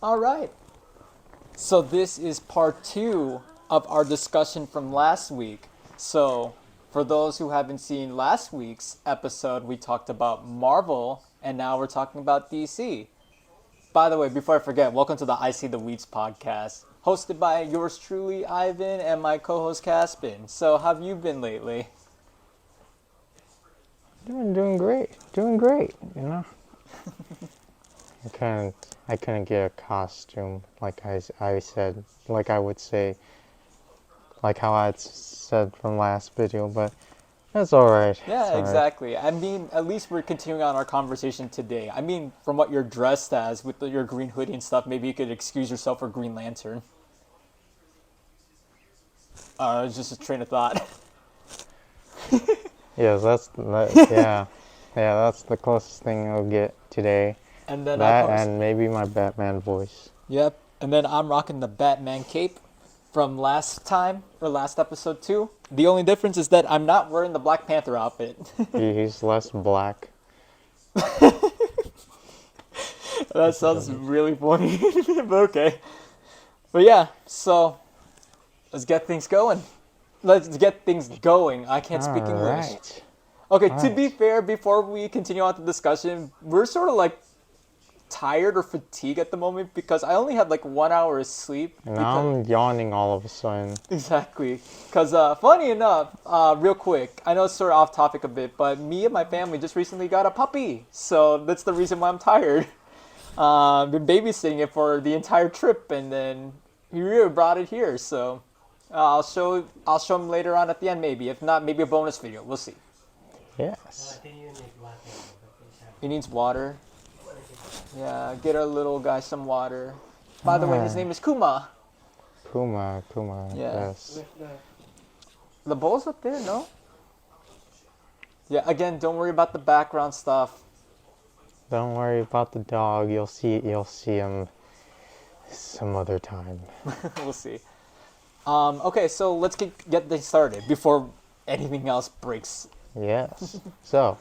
All right. So this is part two of our discussion from last week. So for those who haven't seen last week's episode, we talked about Marvel, and now we're talking about DC. By the way, before I forget, welcome to the ICduhweebs podcast, hosted by yours truly, Ivan, and my co-host Caspen. So how have you been lately? Doing great. I couldn't get a costume like I said, like I would say, like how I said from last video, but that's all right. It's Yeah, all right. exactly. I mean, at least we're continuing on our conversation today. I mean, from what you're dressed as with your green hoodie and stuff, maybe you could excuse yourself for Green Lantern. It's just a train of thought. Yes, yeah, yeah. That's the closest thing I'll get today. And then of That course, and maybe my Batman voice. yep. And then I'm rocking the Batman cape from last time or last episode too. The only difference is that I'm not wearing the Black Panther outfit. He's less black. That sounds really funny, but okay. But yeah, so let's get things going. Let's get things going. I can't speak All English. right. Okay, All to be right. fair, before we continue on the discussion, we're sort of like tired or fatigued at the moment because I only had like 1 hour of sleep. Now I'm yawning all of a sudden. Exactly. Because funny enough, real quick, I know it's sort of off topic a bit, but me and my family just recently got a puppy. So that's the reason why I'm tired. Been babysitting it for the entire trip, and then he really brought it here. So I'll show him later on at the end, maybe. If not, maybe a bonus video. We'll see. Yes. He needs water. Yeah, get our little guy some water. By the way, his name is Kuma. Kuma. Yeah. Yes. The bowl's up there, no? Yeah, again, don't worry about the background stuff. Don't worry about the dog. You'll see him some other time. We'll see. Okay, so let's get this started before anything else breaks. Yes. So,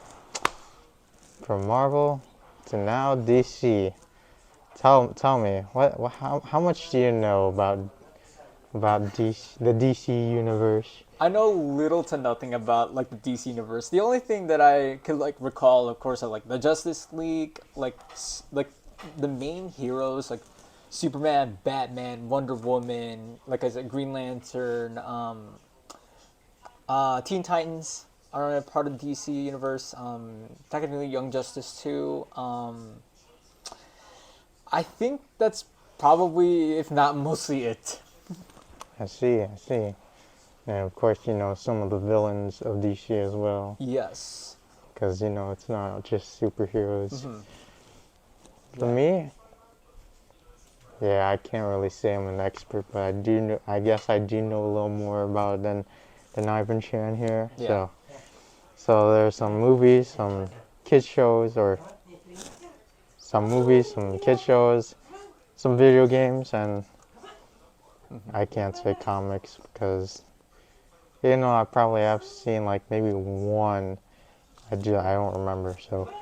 from Marvel to now DC. Tell me how much do you know about DC, the DC universe? I know little to nothing about like the DC universe. The only thing that I could like recall, of course, are like the Justice League, like the main heroes like Superman, Batman, Wonder Woman, like I said, Green Lantern, Teen Titans are a part of the DC universe. Technically, Young Justice too. I think that's probably, if not mostly, it. I see. And of course, some of the villains of DC as well, Yes. because it's not just superheroes. Mm-hmm. For me, yeah, I can't really say I'm an expert, but I do know. I guess I do know a little more about it than Ivan Chan here. Yeah. So there's some movies, some kids shows, or some movies, some kids shows, some video games, and I can't say comics because I probably have seen like maybe one. I don't remember. So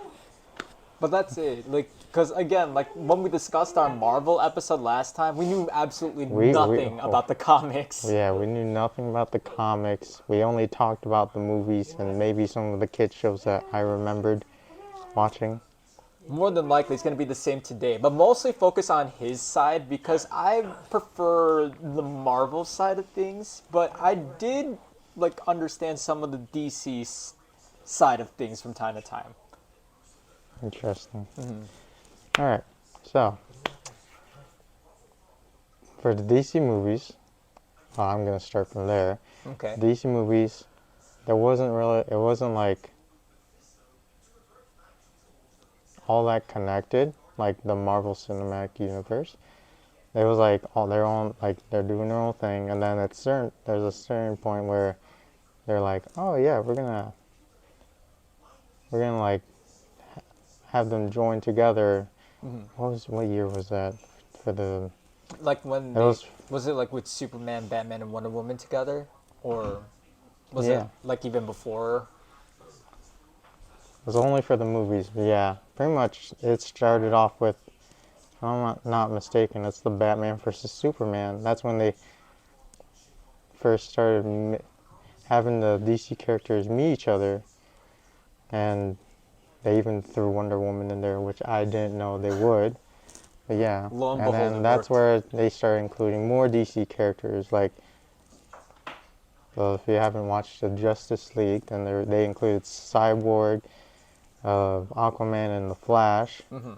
But that's it. Like, because again, like when we discussed our Marvel episode last time, we knew absolutely nothing about the comics. yeah, we knew nothing about the comics. We only talked about the movies and maybe some of the kids shows that I remembered watching. More than likely, it's going to be the same today, but mostly focus on his side because I prefer the Marvel side of things, but I did like understand some of the DC side of things from time to time. Interesting. All right, so for the DC movies, I'm gonna start from there. Okay. DC movies, it wasn't like all that connected, like the Marvel Cinematic Universe. It was like all their own, like they're doing their own thing, and then there's a certain point where they're like, oh yeah, we're gonna like have them join together. What year was that for the? Like when It they, was was it like with Superman, Batman, and Wonder Woman together, or was it Yeah. like even before? It was only for the movies, but yeah, pretty much it started off with if I'm not mistaken, it's the Batman versus Superman. That's when they first started having the DC characters meet each other, and they even threw Wonder Woman in there, which I didn't know they would. But yeah, Lo and and behold, then it that's worked. where they started including more DC characters. Like, well, if you haven't watched the Justice League, then they included Cyborg, Aquaman, and the Flash. Mm-hmm.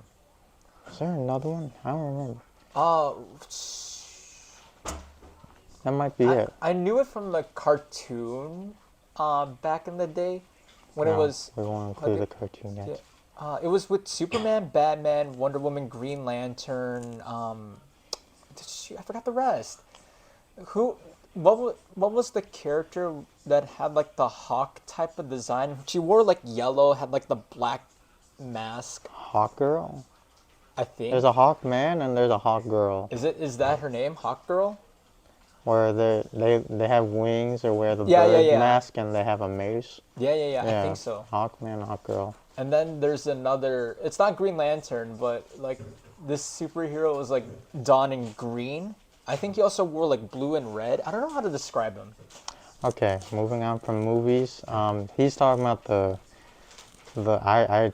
Is there another one? I don't remember. Uh, That might be it. I knew it from the cartoon, back in the day, when it No, was we won't like include the cartoon yeah, yet. it was with Superman, Batman, Wonder Woman, Green Lantern. Shoot, I forgot the rest. Who? What was the character that had like the hawk type of design? She wore like yellow, had like the black mask. Hawk Girl? I think. There's a Hawk Man and there's a Hawk Girl. Is that her name? Hawk Girl? Where they have wings or wear the Yeah, yeah, bird yeah. mask and they have a mace. Yeah. I Yeah, think so. Hawk Man, Hawk Girl. And then there's another. It's not Green Lantern, but like this superhero was like donning green. I think he also wore like blue and red. I don't know how to describe him. Okay, moving on from movies. He's talking about I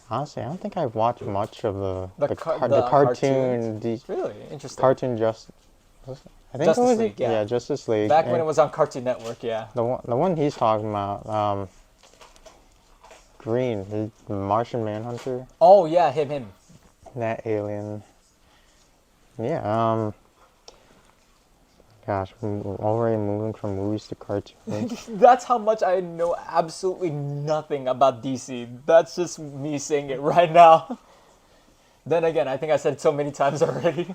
honestly I don't think I've watched much of the cartoon It's really interesting. cartoon just I think Justice it was League, yeah. yeah Justice League. Back when And it was on Cartoon Network, yeah. the one he's talking about Green, the Martian Manhunter, Oh yeah, him. that alien. Yeah. Gosh, already moving from movies to cartoons. That's how much I know absolutely nothing about DC. That's just me saying it right now. Then again, I think I said it so many times already.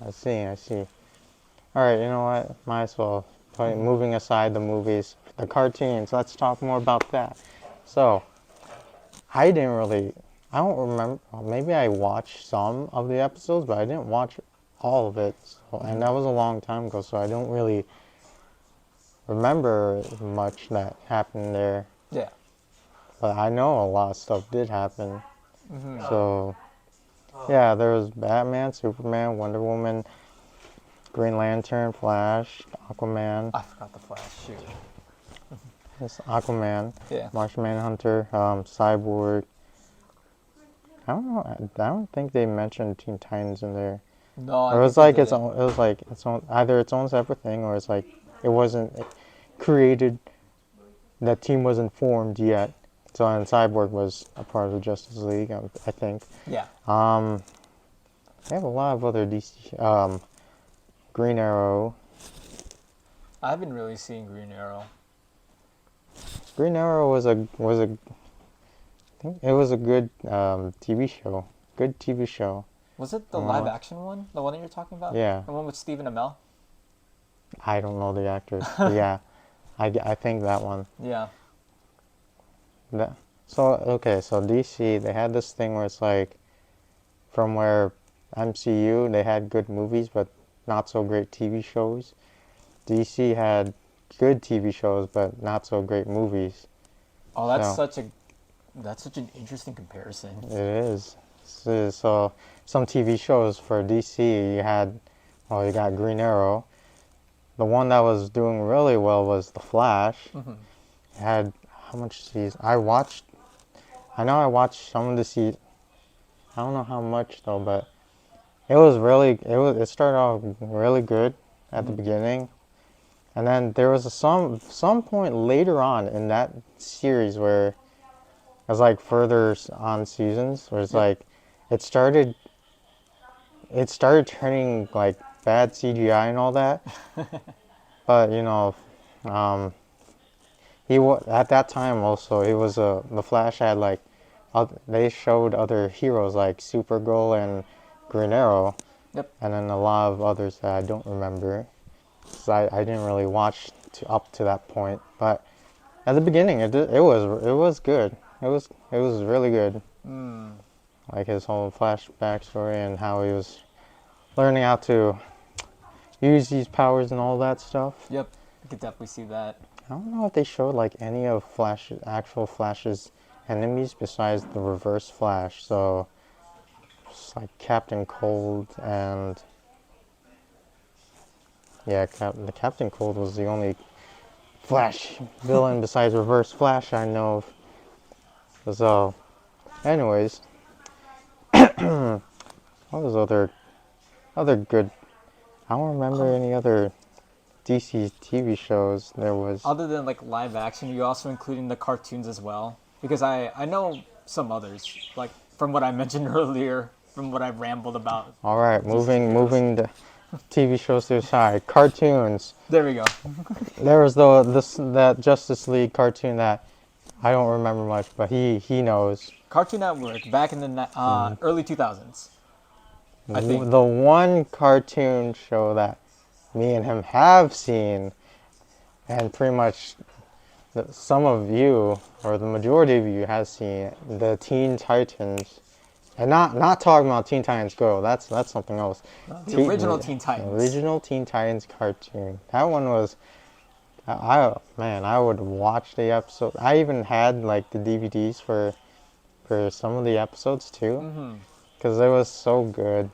I see. All right, you know what? Might as well. Moving aside the movies, the cartoons. Let's talk more about that. So, I don't remember. Well, maybe I watched some of the episodes, but I didn't watch all of it. So, and that was a long time ago, so I don't really remember much that happened there. Yeah. But I know a lot of stuff did happen. So, yeah, there was Batman, Superman, Wonder Woman, Green Lantern, Flash, Aquaman. I forgot the Flash. Shoot. It's Aquaman, Yeah. Martian Manhunter, Cyborg. I don't know. I don't think they mentioned Teen Titans in there. No, I Or it was think like they its didn't. own. It was like its own. Either its own separate thing, or it's like it wasn't created. That team wasn't formed yet. So and Cyborg was a part of the Justice League, I think. Yeah. They have a lot of other DC. Green Arrow. I haven't really seen Green Arrow. Green Arrow I think it was a good TV show. Good TV show. Was it the Uh, live action one? The one that you're talking about? Yeah. The one with Stephen Amell? I don't know the actors. But yeah, I think that one. Yeah. So DC, they had this thing where it's like, from where MCU, they had good movies, but not so great TV shows. DC had good TV shows, but not so great movies. Oh, that's So- such an interesting comparison. It is. So some TV shows for DC, you got Green Arrow. The one that was doing really well was The Flash. It had how much season? I know I watched some of the season. I don't know how much though, but it started off really good at the beginning. And then there was some point later on in that series where it was like further on seasons where it's like it started turning like bad CGI and all that. But at that time also he was the Flash had like they showed other heroes like Supergirl and Green Arrow. Yep. And then a lot of others that I don't remember. So I didn't really watch up to that point, but at the beginning it was good. It was really good. Like his whole Flash backstory and how he was learning how to use these powers and all that stuff. Yep. I could definitely see that. I don't know if they showed like any of actual Flash's enemies besides the Reverse Flash. So like Captain Cold and yeah, the Captain Cold was the only Flash villain besides Reverse Flash I know of. So, anyways, what was other good? I don't remember any other DC TV shows. There was. Other than like live action, you also including the cartoons as well? Because I know some others, like from what I mentioned earlier, from what I rambled about. All right, DC heroes. moving the TV shows to the side. Cartoons. There we go. There was that Justice League cartoon that I don't remember much, but he knows. Cartoon Network back in the early 2000s. I think. The one cartoon show that me and him have seen, and pretty much some of you, or the majority of you, has seen the Teen Titans. And not talking about Teen Titans Go. That's something else. The original Teen Titans. Original Teen Titans cartoon. That one was. I would watch the episode. I even had like the DVDs for some of the episodes too, because it was so good.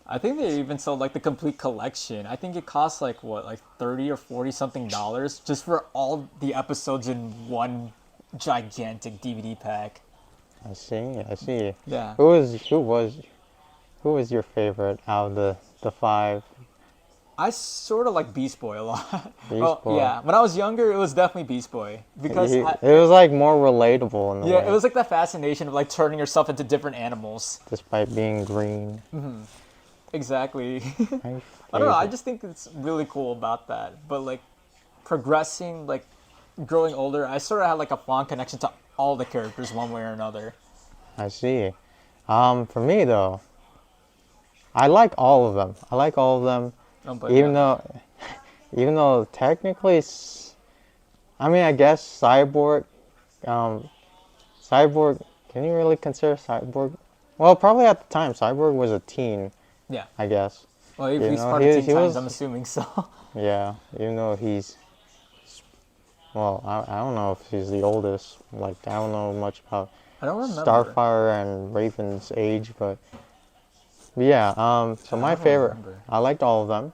I think they even sold like the complete collection. I think it cost like what, like 30 or 40 something dollars just for all the episodes in one gigantic DVD pack. I see. Yeah. Who was your favorite out of the five? I sort of like Beast Boy a lot. Beast Boy. Yeah. When I was younger, it was definitely Beast Boy because It was like more relatable in a way. it was like the fascination of like turning yourself into different animals. Despite being green. Exactly. My I don't know. I favorite. just think it's really cool about that. But like progressing, like growing older, I sort of had like a fond connection to all the characters one way or another. I see. For me though, I like all of them. But Even yeah. though technically, I mean, I guess Cyborg, can you really consider Cyborg? Well, probably at the time, Cyborg was a teen, Yeah. I guess. Well, if You he's know, part of Teen he Titans, was, I'm assuming so. yeah, even though well, I don't know if he's the oldest. Like, I don't know much about I don't remember. Starfire and Raven's age, but yeah, so my I don't favorite, remember. I liked all of them.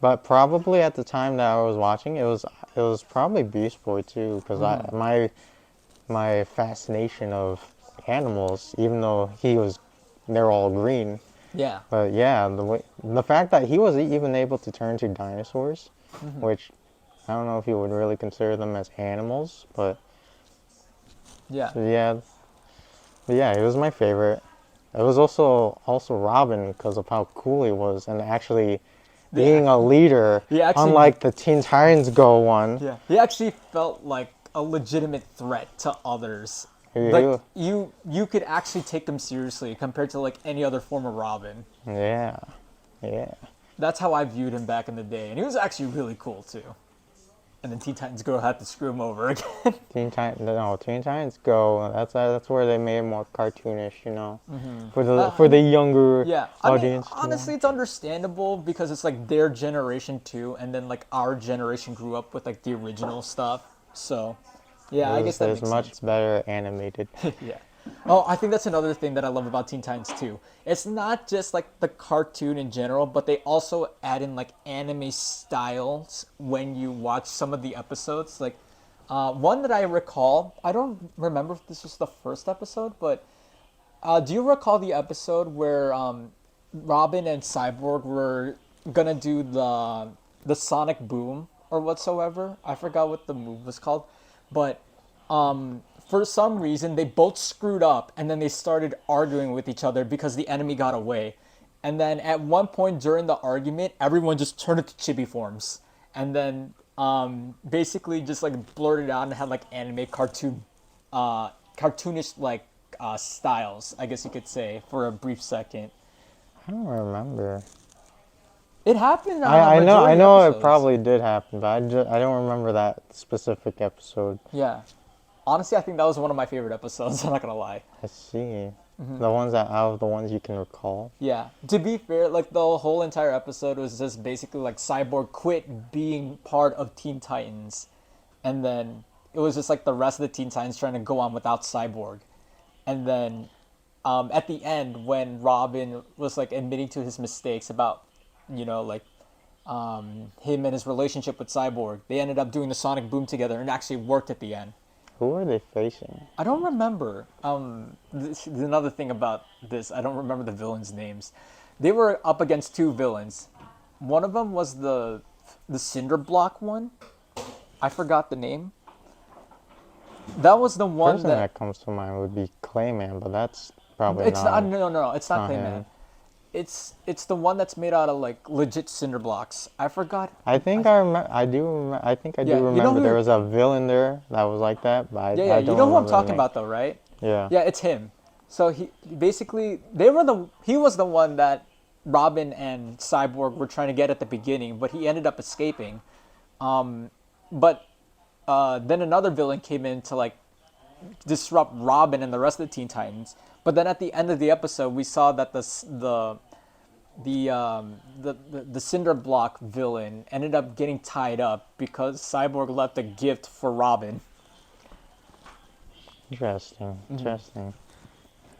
But probably at the time that I was watching, it was probably Beast Boy too, because my fascination of animals, even though they're all green. Yeah. But yeah, the fact that he was even able to turn to dinosaurs, which I don't know if you would really consider them as animals, but Yeah. yeah, it was my favorite. It was also Robin because of how cool he was, and actually being a leader, He actually- unlike the Teen Titans Go one. Yeah. He actually felt like a legitimate threat to others. He- Like you could actually take him seriously compared to like any other form of Robin. Yeah. That's how I viewed him back in the day, and he was actually really cool too. And then Teen Titans Go had to screw him over again. Teen Titans Go. That's where they made it more cartoonish, you know, for the younger Yeah, I mean, audience. you know? honestly, it's understandable because it's like their generation too, and then like our generation grew up with like the original stuff. So, yeah, I guess that It's makes much sense. better animated. Yeah. Oh, I think that's another thing that I love about Teen Titans too. It's not just like the cartoon in general, but they also add in like anime styles when you watch some of the episodes. Like one that I recall, I don't remember if this was the first episode, but do you recall the episode where Robin and Cyborg were gonna do the Sonic Boom or whatsoever? I forgot what the move was called, but for some reason they both screwed up and then they started arguing with each other because the enemy got away. And then at one point during the argument, everyone just turned into chibi forms and then basically just like blurted out and had like anime cartoonish like styles, I guess you could say, for a brief second. I don't remember. It happened on I a know majority of it episodes. probably did happen, but I don't remember that specific episode. Yeah. Honestly, I think that was one of my favorite episodes, I'm not gonna lie. I see. The ones out of the ones you can recall. Yeah. To be fair, like the whole entire episode was just basically like Cyborg quit being part of Teen Titans, and then it was just like the rest of the Teen Titans trying to go on without Cyborg, and then at the end when Robin was like admitting to his mistakes about, like him and his relationship with Cyborg, they ended up doing the sonic boom together and actually worked at the end. Who are they facing? I don't remember. Another thing about this, I don't remember the villains' names. They were up against two villains. One of them was the cinder block one. I forgot the name. That was the one First thing that comes to mind would be Clayman, but that's probably it's not. no, it's not not Clayman. him. It's the one that's made out of like legit cinder blocks. I forgot. I think I remember. I do. I think I do Yeah, you know remember who- there was a villain there that was like that, but I Yeah, I you don't know who I'm remember the talking name. about though, right? Yeah. Yeah, it's him. So he basically he was the one that Robin and Cyborg were trying to get at the beginning, but he ended up escaping. But then another villain came in to like disrupt Robin and the rest of the Teen Titans. But then at the end of the episode, we saw that the cinder block villain ended up getting tied up because Cyborg left a gift for Robin. Interesting. Mm-hmm. Interesting.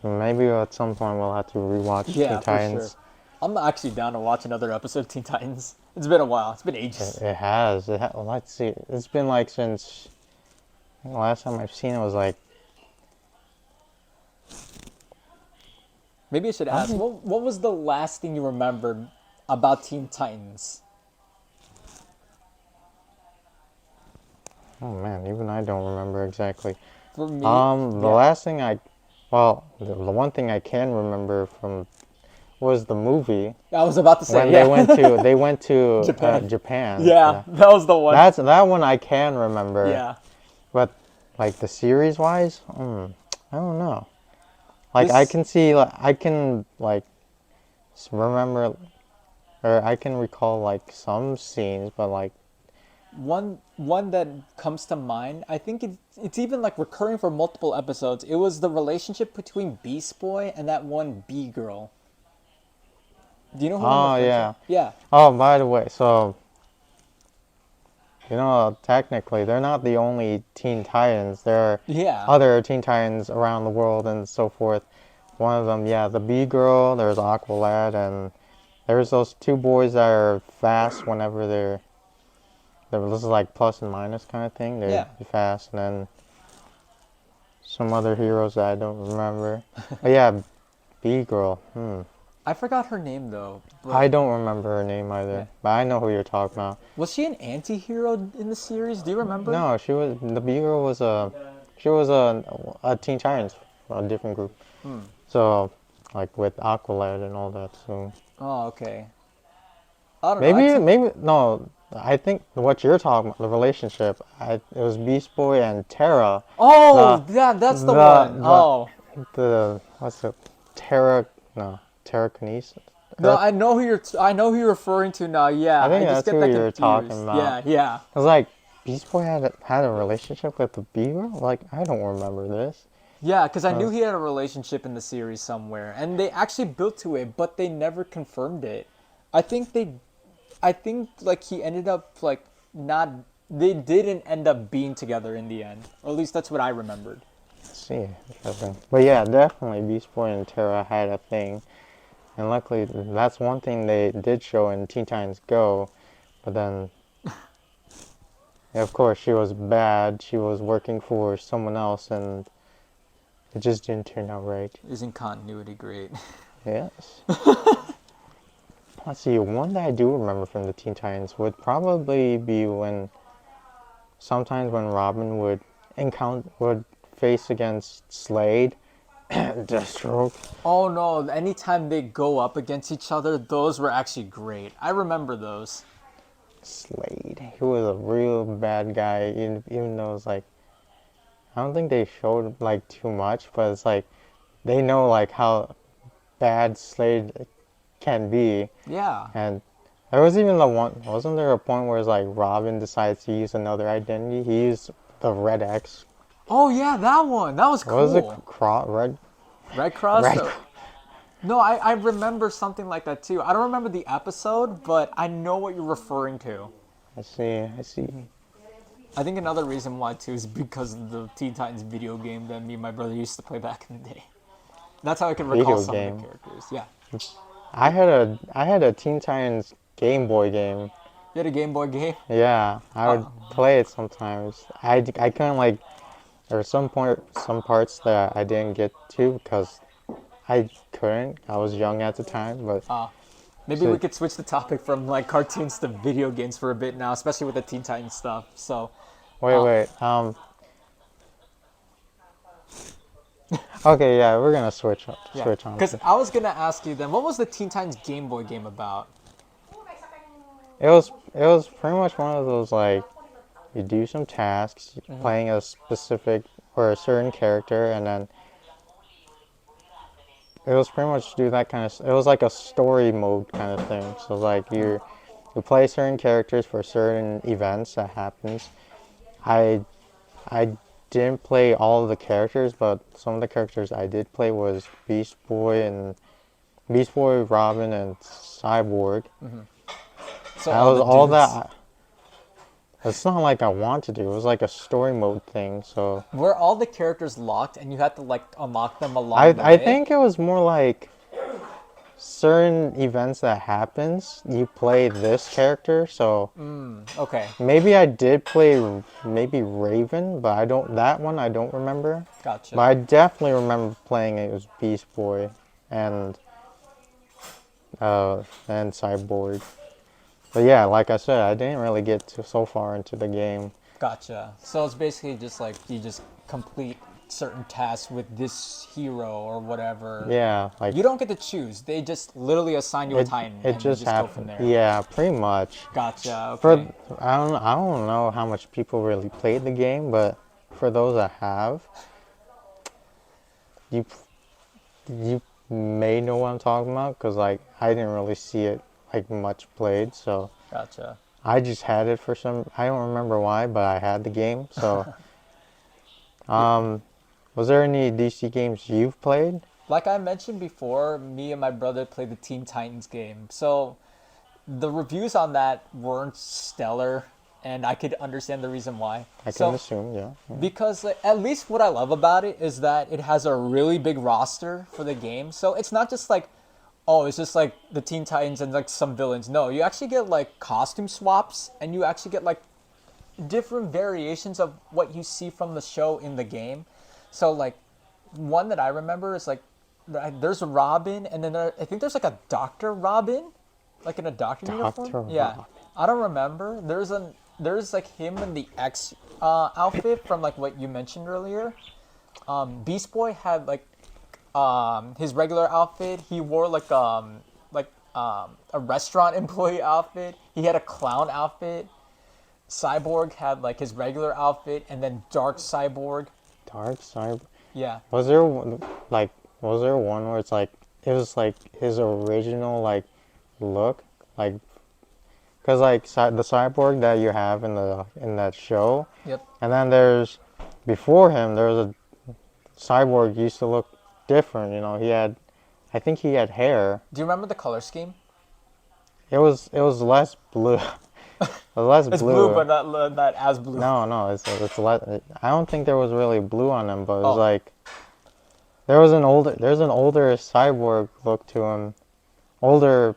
Maybe at some point we'll have to rewatch Yeah, Teen for Titans. sure. I'm actually down to watch another episode of Teen Titans. It's been a while. It's been ages. It has. Let's see. It's been like since. I think the last time I've seen it was like. Maybe I should ask, what was the last thing you remembered about Teen Titans? Oh man, even I don't remember exactly. For me, The last thing the one thing I can remember from was the movie I was about to say, when yeah. they went to Japan. Japan. Yeah, that was the one. That one I can remember. Yeah. But like the series wise, I don't know. Like This- I can see, like I can like remember, or I can recall like some scenes, but like One that comes to mind, I think it's even like recurring for multiple episodes. It was the relationship between Beast Boy and that one Bee girl. Do you know who I'm oh referring yeah. to? Yeah. Oh, by the way, so technically they're not the only Teen Titans. There are Yeah. other Teen Titans around the world and so forth. One of them, yeah, the Bee Girl. There's Aqualad, and there's those two boys that are fast whenever this is like plus and minus kind of thing. They're Yeah. fast, and then some other heroes that I don't remember. But yeah, Bee Girl. I forgot her name though. But I don't remember her name either, Yeah. but I know who you're talking about. was she an anti-hero in the series? Do you remember? No, the Bee Girl was a Teen Titans, a different group. So, like with Aqualad and all that. So Oh, okay. I don't know. maybe no. I think what you're talking about, the relationship, it was Beast Boy and Terra. Oh, yeah, that's the one. Oh. What's it? Terrakinesis? No, I know who you're referring to now. Yeah, I think just that's get who that you're confused. talking about. Yeah, yeah. I was like, Beast Boy had a relationship with the Bee Girl? Like, I don't remember this. Yeah, because I knew he had a relationship in the series somewhere, and they actually built to it, but they never confirmed it. I think like he ended up like not. They didn't end up being together in the end, or at least that's what I remembered. Let's see. Interesting. But yeah, definitely Beast Boy and Terra had a thing. And luckily, that's one thing they did show in Teen Titans Go. But then, yeah, of course, she was bad. She was working for someone else, and it just didn't turn out right. Isn't continuity great? Yes. Let's see. One that I do remember from the Teen Titans would probably be sometimes when Robin would face against Slade, Deathstroke. Oh no! Anytime they go up against each other, those were actually great. I remember those. Slade. He was a real bad guy, even though it's like, I don't think they showed like too much, but it's like, they know like how bad Slade can be. Yeah. And there was even wasn't there a point where it's like Robin decides to use another identity? He used the Red X. Oh yeah, that one. That was cool. What was it? Red? Red Cross? Red Or- No, I remember something like that too. I don't remember the episode, but I know what you're referring to. I see. I think another reason why too is because of the Teen Titans video game that me and my brother used to play back in the day. That's how I can recall video some of game. the characters. Yeah. I had a Teen Titans Game Boy game. You had a Game Boy game? Yeah, I would Uh, play it sometimes. I couldn't like there were some parts that I didn't get to because I couldn't. I was young at the time, but Maybe we so could switch the topic from like cartoons to video games for a bit now, especially with the Teen Titans stuff. So, wait, uh, wait. Okay, yeah, we're gonna yeah. switch on. Because I was gonna ask you then, what was the Teen Titans Game Boy game about? It was pretty much one of those like you do some tasks, Mm-hmm. playing a specific or a certain character, and then it was pretty much do that kind of. It was like a story mode kind of thing. So like you play certain characters for certain events that happens. I I didn't play all of the characters, but some of the characters I did play was Beast Boy, Robin, and Cyborg. So That all was the all dudes. that. It's not like I want to do. It was like a story mode thing. So Were all the characters locked and you had to like unlock them I along the I way? think it was more like certain events that happens. You play this character, so Okay, maybe I did play maybe Raven, but I don't that one I don't remember. But gotcha. I definitely remember playing it was Beast Boy and and Cyborg. But yeah, like I said, I didn't really get so far into the game. Gotcha. So it's basically just like you just complete certain tasks with this hero or whatever. Yeah, like You don't get to choose. They just literally assign you a it Titan it and you just just go from happened. there. Yeah, pretty much. Gotcha. For Okay. I don't know how much people really played the game, but for those that have, you you may know what I'm talking about because like I didn't really see it like much played, so Gotcha. I just had it for some. I don't remember why, but I had the game. So, Yeah. was there any DC games you've played? Like I mentioned before, me and my brother played the Teen Titans game. So the reviews on that weren't stellar, and I could understand the reason why. I can So assume, yeah. because like, at least what I love about it is that it has a really big roster for the game. So it's not just like, oh, it's just like the Teen Titans and like some villains. No, you actually get like costume swaps, and you actually get like different variations of what you see from the show in the game. So like one that I remember is like there's a Robin, and then I think there's like a Doctor Robin, like in a doctor uniform. Doctor Yeah, Rob. I don't remember. There's like him in the X outfit from like what you mentioned earlier. Beast Boy had like his regular outfit. He wore a restaurant employee outfit. He had a clown outfit. Cyborg had like his regular outfit, and then Dark Cyborg. Dark Cyber. Yeah. Was there like was there one where it's like it was like his original like look like because like the cyborg that you have in that show, Yep. and then there's before him there was a cyborg used to look different. You know, he had I think he had hair. Do you remember the color scheme? It was less blue. Less It's blue. blue, but not as blue. No, no, it's less. I don't think there was really blue on him, but it was Oh, like there's an older cyborg look to him, older,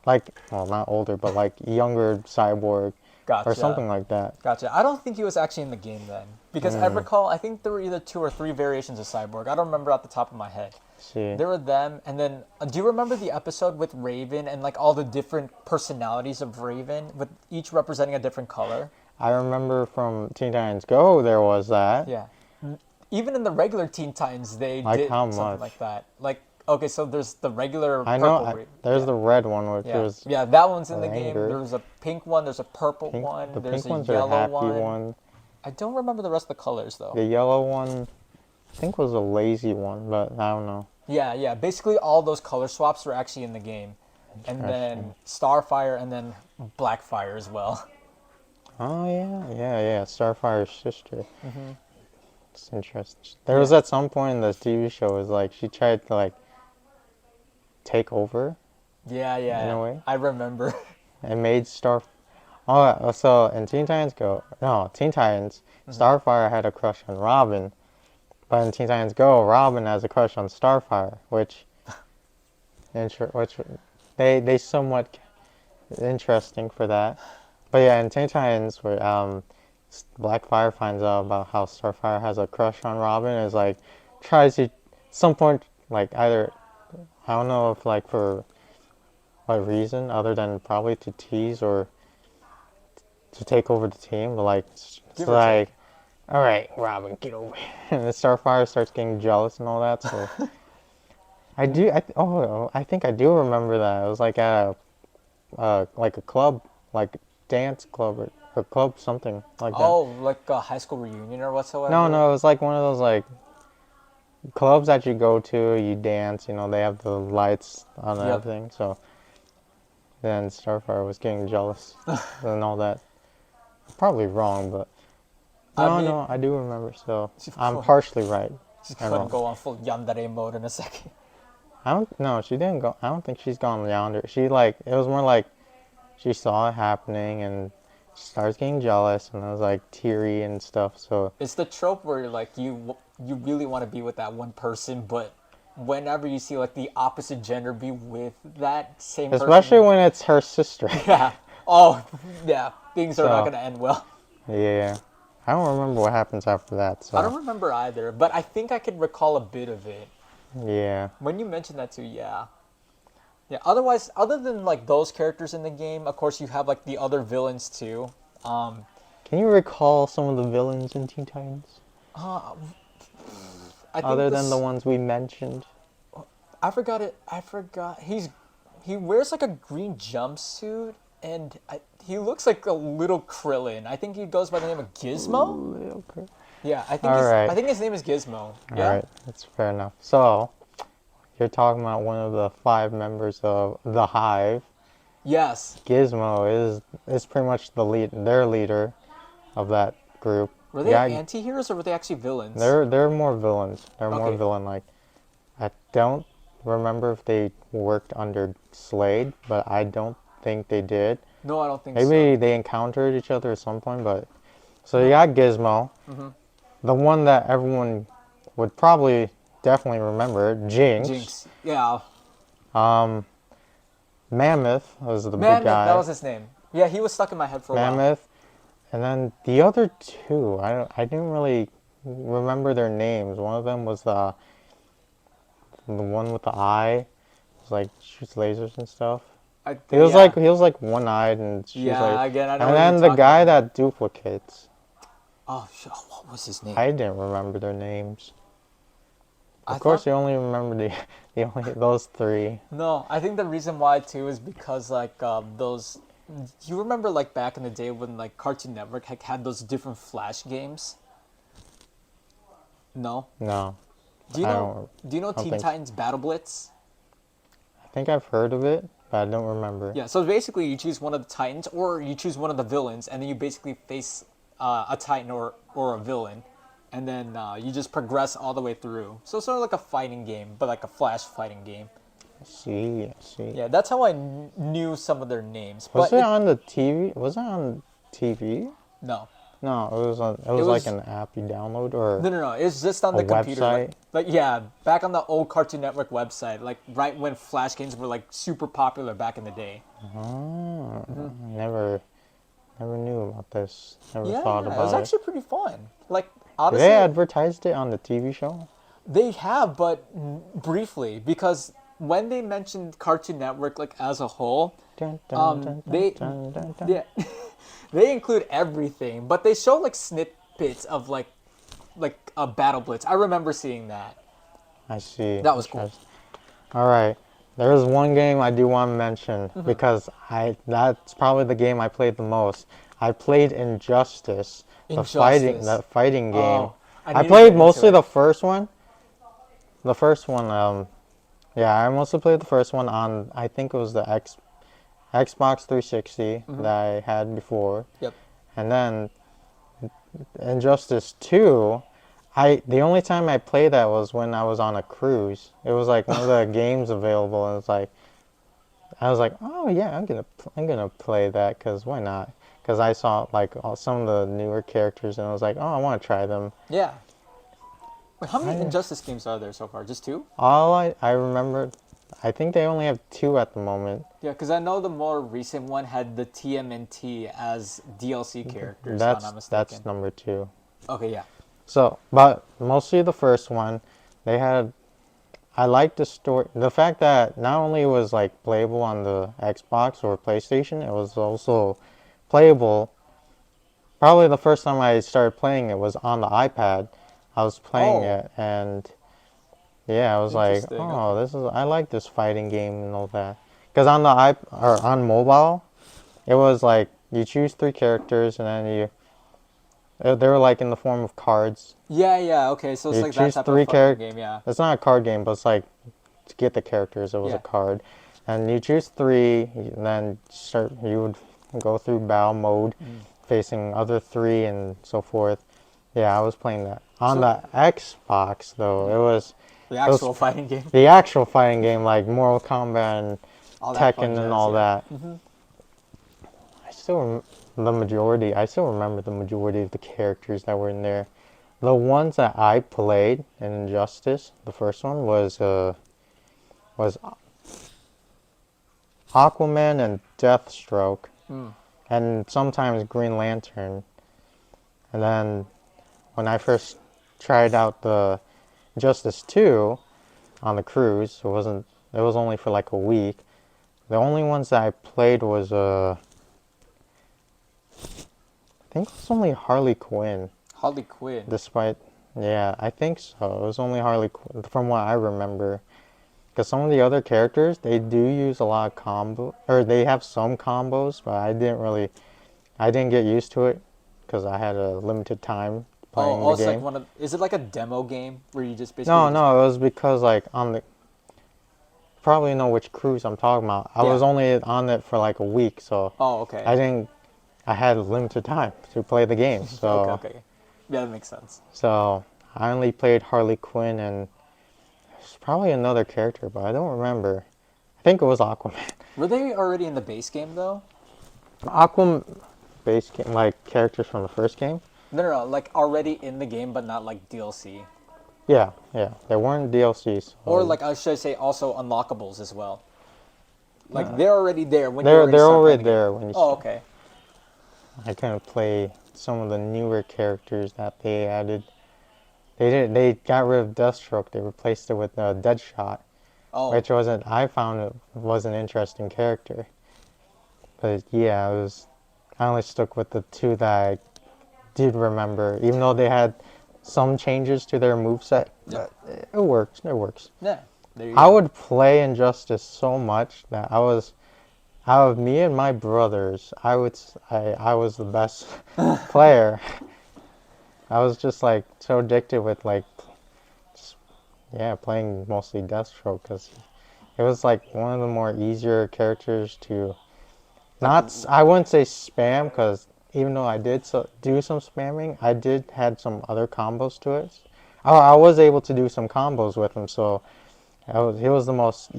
like well not older, but like younger cyborg or gotcha. something like that. Gotcha. I don't think he was actually in the game then. Because I recall, I think there were either two or three variations of Cyborg. I don't remember off the top of my head. See, There were them, and then do you remember the episode with Raven and like all the different personalities of Raven, with each representing a different color? I remember from Teen Titans Go there was that. Yeah. Even in the regular Teen Titans, they Like did how something much? like that. Like, okay, so there's the regular I know. purple Raven. There's Yeah. the red one which Yeah, was yeah, that one's in the game. anger. There's a pink one. There's a purple Pink. one. The There's pink a ones are yellow happy one. one. I don't remember the rest of the colors though. The yellow one, I think was a lazy one, but I don't know. Yeah, yeah. Basically, all those color swaps were actually in the game, and then Starfire, and then Blackfire as well. Oh yeah. Starfire's sister. It's interesting. There was Yeah. at some point in this TV show is like she tried to like take over Yeah, yeah. in a way I remember. and made Star. Oh, so in Teen Titans Go, no Teen Titans, Starfire had a crush on Robin, But in Teen Titans Go, Robin has a crush on Starfire, which they somewhat interesting for that. But yeah, in Teen Titans, where Blackfire finds out about how Starfire has a crush on Robin, is like tries to some point like either I don't know if like for what reason other than probably to tease or to take over the team, but like it's Give or like take. all right, Robin, get over here. And the Starfire starts getting jealous and all that. So I think I do remember that. It was like at like a club, like dance club or club something like that. Oh, like a high school reunion or No, whatsoever. no, it was like one of those like clubs that you go to, you dance. You know, they have the lights on and Yep. everything. So then Starfire was getting jealous and all that. Probably wrong, but I no, mean, no, I do remember. So she I'm couldn't, partially right she and couldn't wrong. go on full yandere mode in a second. I don't. No, she didn't go. I don't think she's gone yonder. She like it was more like she saw it happening and she starts getting jealous and I was like teary and stuff. So It's the trope where like you really want to be with that one person, but whenever you see like the opposite gender be with that same especially person, when it's her sister. yeah, oh yeah, things are not So gonna end well. yeah, I don't remember what happens after that. I don't So remember either, but I think I could recall a bit of it. yeah, When you mentioned that too, yeah. Yeah, otherwise, other than like those characters in the game, of course you have like the other villains too. Um, can you recall some of the villains in Teen Titans uh, I think other than the this, ones we mentioned? I forgot it. I forgot. He wears like a green jumpsuit, and he looks like a little Krillin. I think he goes by the name of Gizmo. Okay. Yeah, All right, I think his name is Gizmo. all Yeah. right, that's fair enough. So you're talking about one of the 5 members of the Hive. Yes. Gizmo is pretty much their leader of that group. Were they Yeah, anti-heroes or were they actually villains? they're more villains. They're more Okay. villain like. I don't remember if they worked under Slade, but I don't think they did. No, I don't think so. Maybe they encountered each other at some point, but so you No. got Gizmo, Mm-hmm. the one that everyone would probably definitely remember, Jinx. Jinx. Yeah. Um, Mammoth was the big Mammoth. That guy. was his name. Yeah, he was stuck in my head for a while. Mammoth, and then the other two, I didn't really remember their names. One of them was the one with the eye. It's like shoots lasers and stuff. I think. Yeah. He was like one-eyed and she's like, Yeah. Again, I know and what you're then the talking guy about. that duplicates. Oh, what was his name? I didn't remember their names. I Of course, thought. you only remember the only those 3. No, I think the reason why too is because like those. You remember like back in the day when like Cartoon Network had those different Flash games? No. No, Do you I know? don't. Do you know I don't Teen think. So. Titans Battle Blitz? I think I've heard of it, but I don't remember. Yeah. So basically, you choose one of the Titans, or you choose one of the villains, and then you basically face a Titan or a villain, and then you just progress all the way through. So it's sort of like a fighting game, but like a Flash fighting game. I see, I see. Yeah, that's how I knew some of their names. Was But it on the TV? Was it on TV? no, No, it was on. It it was like was an app you download or no. It's just on a the computer. website. Like yeah, back on the old Cartoon Network website, like right when Flash games were like super popular back in the day. Oh, never knew about this. Never Yeah, thought yeah, it was about it. actually pretty fun. Like They honestly, advertised it on the TV show. they have, but briefly, because when they mentioned Cartoon Network like as a whole, Dun, dun, dun, dun, they dun, dun, dun. yeah, they include everything, but they show like snippets of like a Battle Blitz. I remember seeing that. I see. That was cool. Interesting. All right. There is one game I do want to mention Mm-hmm. because that's probably the game I played the most. I played Injustice, Injustice. the fighting game. Oh, I I need to played get into mostly it. the first one. The first one, yeah, I mostly played the first one on I think it was the Xbox 360 Mm-hmm. that I had before. Yep. And then Injustice 2, the only time I played that was when I was on a cruise. It was like one of the games available, and it's like I was like, oh yeah, I'm gonna play that because why not? Because I saw like some of the newer characters, and I was like, oh, I want to try them. Yeah. Wait, how many I, Injustice games are there so far? Just two? all I remember, I think they only have 2 at the moment. Yeah, because I know the more recent one had the TMNT as DLC characters, if I'm not That's mistaken. number 2. Okay, yeah. So, but mostly the first one, they had. I liked the story. The fact that not only was like playable on the Xbox or PlayStation, it was also playable. Probably the first time I started playing it was on the iPad. I was playing Oh, it, and yeah, I was like, interesting. oh, Okay. this is. I like this fighting game and all that. Because on the or on mobile, it was like you choose 3 characters, and then they were like in the form of cards. Yeah, yeah, okay. So it's You like that choose type of 3 fighting characters. game, yeah. It's not a card game, but it's like to get the characters, it was a Yeah. card. And you choose 3, and then you would go through battle mode, Mm. facing other 3 and so forth. Yeah, I was playing that. On So, the Xbox, though, mm, the it was actual fighting game, the actual fighting game, like Mortal Kombat and all that fun Tekken and jazz, all yeah. that. Hmm. I still remember the majority of the characters that were in there. The ones that I played in Injustice, the first one was Aquaman and Deathstroke, Mm. and sometimes Green Lantern. And then when I first tried out the Justice 2 on the cruise, it was only for like a week. The only ones that I played was I think it was only Harley Quinn. Harley Quinn. Despite yeah, I think so. It was only Harley Quinn from what I remember. Because some of the other characters, they do use a lot of combo, or they have some combos, but I didn't get used to it because I had a limited time playing Oh, the it's like game. one of. Is it like a demo game where you just basically No, just. no, it was because like probably know which cruise I'm talking about. I was Yeah. only on it for like a week, so Oh, okay. I didn't, I had limited time to play the game, Okay, okay. Yeah, that makes sense. so I only played Harley Quinn and there's probably another character, but I don't remember. I think it was Aquaman. Were they already in the base game though? Aquaman base game, like characters from the first game. No, no, no. Like already in the game, but not like DLC. Yeah, yeah, they weren't DLCs. Or So like I should say also unlockables as well. Like uh, they're already there when you already they're start playing already the game. there when you Oh, start. okay. I couldn't play some of the newer characters that they added. They got rid of Deathstroke. They replaced it with Deadshot, Oh, which wasn't. I found it was an interesting character. But yeah, it was. I only stuck with the 2 that I did remember, even though they had some changes to their moveset. yeah. But it works. It works. Yeah. There you I go. would play Injustice so much that I was out of me and my brothers. I was the best player. I was just like so addicted with like just, yeah, playing mostly Deathstroke because it was like one of the more easier characters to Like, not. I wouldn't say spam because even though I did do some spamming, I did had some other combos to it. I was able to do some combos with him, so he was the most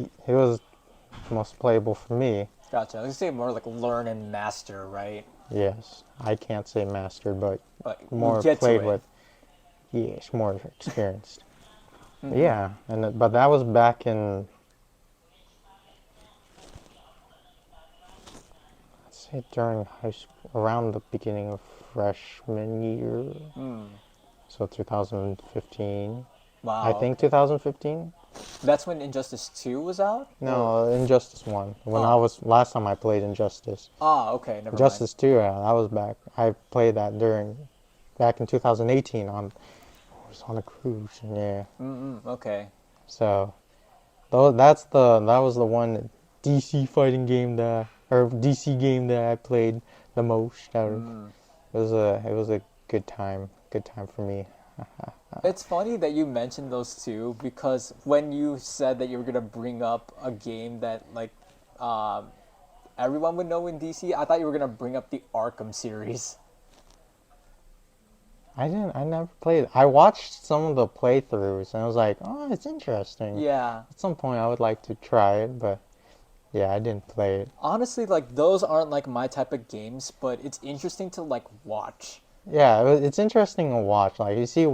playable for me. gotcha. I was gonna say more like learn and master, right? Yes, I can't say mastered, but But you more get to played it. with. Yes, more experienced. Hmm. Yeah, but that was back in, let's say during high school, around the beginning of freshman year, Mm. so 2015. I Wow. think Okay. 2015. That's when Injustice 2 was out, or No, Injustice One. When I oh, was last time I played Injustice, okay. Never mind. Injustice Two. Yeah, that was back. I played that back in 2018 on I was on a cruise. Yeah, Mm-mm. Okay. so that was the one DC fighting game or DC game that I played the most. Mm. It was a good time for me. It's funny that you mentioned those two because when you said that you were gonna bring up a game that like um, everyone would know in DC, I thought you were gonna bring up the Arkham series. I never played. I watched some of the playthroughs and I was like, oh, it's interesting. Yeah. At some point, I would like to try it, but yeah, I didn't play it. Honestly, like those aren't like my type of games, but it's interesting to like watch. Yeah, it's interesting to watch. Like you see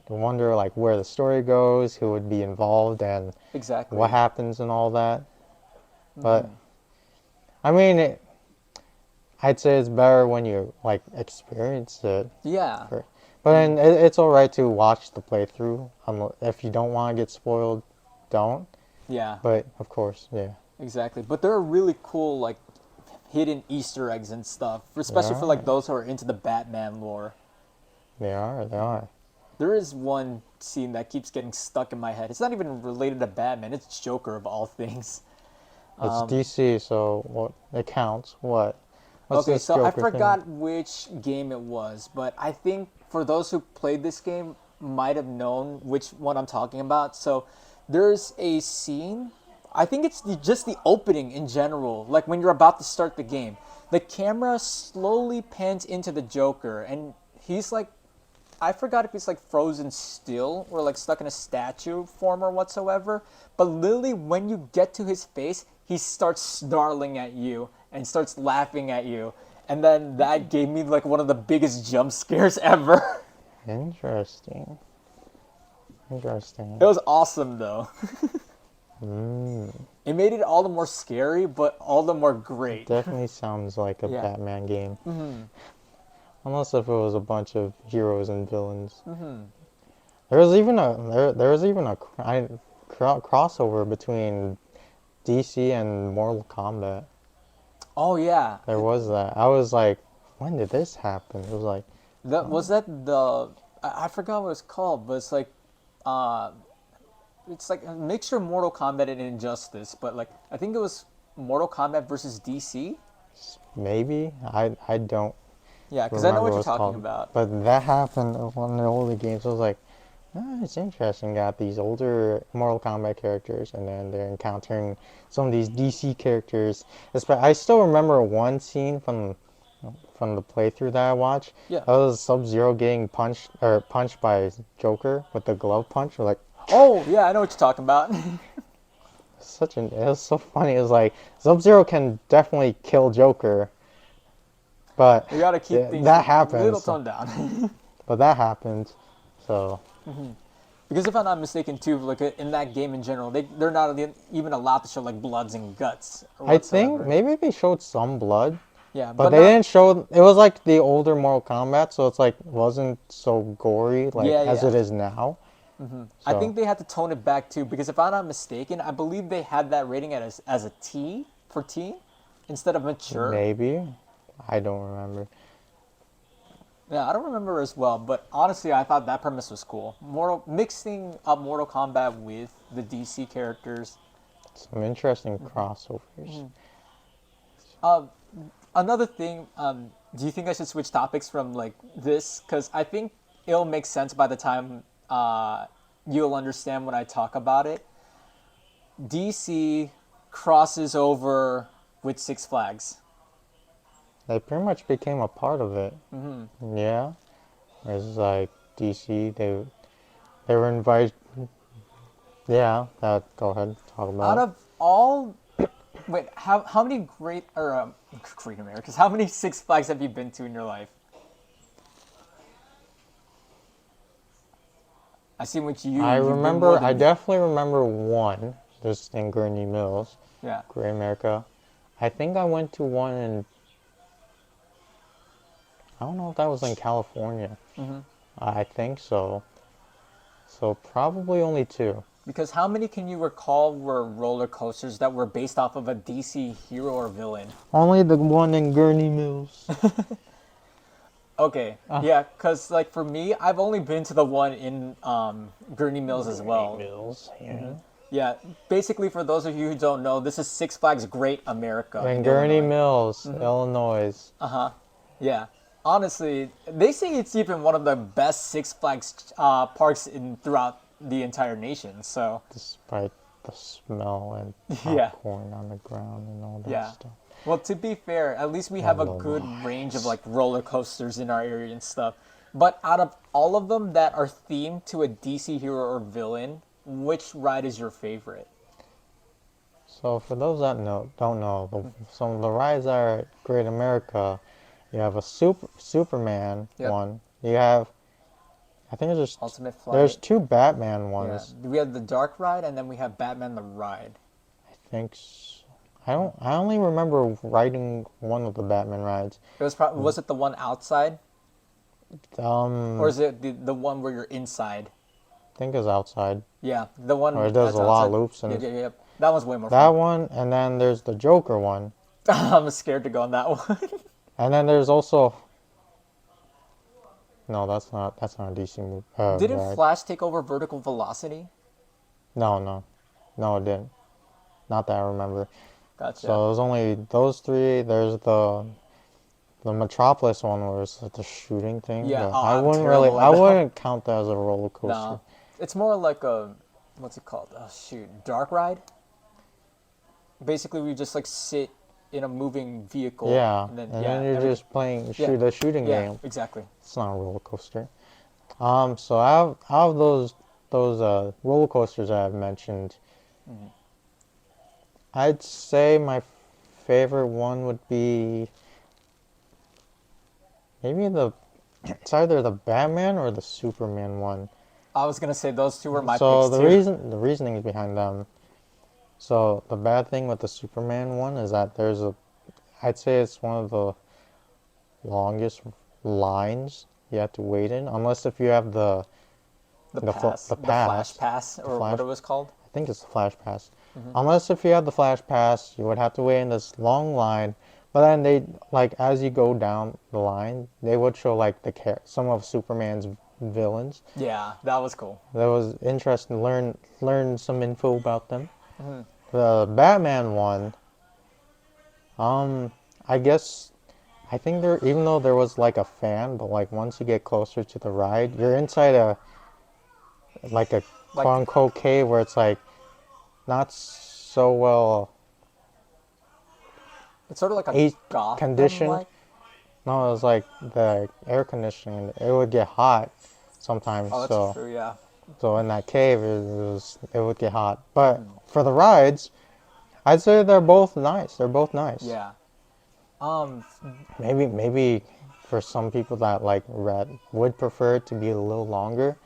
wonder like where the story goes, who would be involved, and Exactly. what happens and all that. But I mean, I'd say it's better when you like experience it. Yeah. But then it's all right to watch the playthrough. If you don't want to get spoiled, don't. Yeah. But of course, yeah. Exactly. But there are really cool like hidden Easter eggs and stuff, especially for like Right. those who are into the Batman lore. They are. They are. There is one scene that keeps getting stuck in my head. It's not even related to Batman. It's Joker of all things. It's DC, so what? It counts. What? What's Okay, this so I Joker thing? forgot which game it was, but I think for those who played this game might have known which one I'm talking about. So there's a scene, I think it's just the opening in general, like when you're about to start the game. The camera slowly pans into the Joker, and he's like, I forgot if he's like frozen still or like stuck in a statue form or whatsoever. But literally, when you get to his face, he starts snarling at you and starts laughing at you. And then that gave me like one of the biggest jump scares ever. Interesting. Interesting. It was awesome though. Mm. It made it all the more scary, but all the more great. Definitely sounds like a Yeah. Batman game. Unless if it was a bunch of heroes and villains. There was even a crossover between DC and Mortal Kombat. Oh yeah, There was that. I was like, when did this happen? It was like, that was that the I forgot what it's called, but uh, it's like a mixture of Mortal Kombat and Injustice. But like I think it was Mortal Kombat versus DC. maybe I don't Yeah, because I know remember what what you're it's talking called. about. But that happened in one of the older games. I was like, it's interesting. Got these older Mortal Kombat characters, and then they're encountering some of these DC characters. I still remember one scene from the playthrough that I watched. Yeah. That was Sub-Zero getting punched by Joker with the glove punch. Like Oh yeah, I know what you're talking about. it was so funny. It was like Sub-Zero can definitely kill Joker, but We gotta keep things that a little happens. toned down. But that happened. So Because if I'm not mistaken, too, like in that game in general, they're not even allowed to show like bloods and guts or I think whatsoever. maybe they showed some blood, Yeah, but but they not. didn't show. It was like the older Mortal Kombat, so it's like wasn't so gory like Yeah, as yeah. it is now. I So think they had to tone it back too, because if I'm not mistaken, I believe they had that rating as a T for teen instead of mature. maybe I don't remember. Yeah, I don't remember as well, but honestly, I thought that premise was cool. Mixing up Mortal Kombat with the DC characters. Some interesting crossovers. Another thing, do you think I should switch topics from like this? Because I think it'll make sense by the time you'll understand when I talk about it. DC crosses over with Six Flags. They pretty much became a part of it. Yeah, it's like DC. They were invited. Yeah, go ahead, talk Out about it. of all, wait, how many great Americas? How many Six Flags have you been to in your life? I see what you've been more I than me. definitely remember one, just in Gurney Mills, Yeah. Great America. I think I went to one in, I don't know if that was in California. I think so. So probably only two. Because how many can you recall were roller coasters that were based off of a DC hero or villain? Only the one in Gurney Mills. Okay, yeah, because like for me, I've only been to the one in Gurney Mills as well. Mills, yeah. Yeah, basically for those of you who don't know, this is Six Flags Great America In in Gurney Illinois. Mills, Illinois. Yeah, honestly, they say it's even one of the best Six Flags parks throughout the entire nation. So Despite the smell and Yeah. popcorn on the ground and all that yeah. stuff. Well, to be fair, at least we have a love good rides. range of like roller coasters in our area and stuff. But out of all of them that are themed to a DC hero or villain, which ride is your favorite? So for those that don't know, some of the rides are at Great America. You have a Superman Yep. one. You have I think it's just Ultimate there's Flight. two Batman Yeah, ones. we have the Dark Ride, and then we have Batman the Ride. I think I don't. I only remember riding one of the Batman rides. It was probably was it the one outside, or Um, is it the one where you're inside? I think it's outside, Yeah, the or one it does that's a lot of outside. loops, Yeah, and yeah, yeah. That one's way more that fun. one, and then there's the Joker one, I'm scared to go on that one. and then there's also no, that's not a DC Didn't ride. Flash take over Vertical Velocity? No, no, no, it didn't. Not that I remember. Gotcha. So there's only those three. There's the Metropolis one where it's like the shooting thing, Yeah. but Oh, I I'm wouldn't really, terrible I at that. wouldn't count that as a roller coaster. No, it's more like a what's it called? Oh shoot, Dark Ride. Basically, we just like sit in a moving vehicle, Yeah, and then and yeah, then you're everything. just playing Yeah, the shooting yeah, game. exactly. It's not a roller coaster. So out of those roller coasters I have mentioned, I'd say my favorite one would be maybe it's either the Batman or the Superman one. I was gonna say those two were my So picks too. the reasoning behind them. So the bad thing with the Superman one is that I'd say it's one of the longest lines you have to wait in, unless if you have the The Flash pass, Pass, the or what flash. it was called. I think it's the flash pass. Unless if you have the flash pass, you would have to wait in this long line. But then they like as you go down the line, they would show like some of Superman's villains. Yeah, that was cool. That was interesting to learn some info about them. The Batman one, I guess I think there even though there was like a fan, but like once you get closer to the ride, you're inside a Like quote unquote cave where it's like not so well it's sort of like a air Gotham conditioned. like. No, it was like the air conditioning. It would get hot sometimes. Oh, that's So true. Yeah. in that cave, it would get hot. But for the rides, I'd say they're both nice. They're both nice. Yeah. Um. Maybe for some people that like red would prefer it to be a little longer.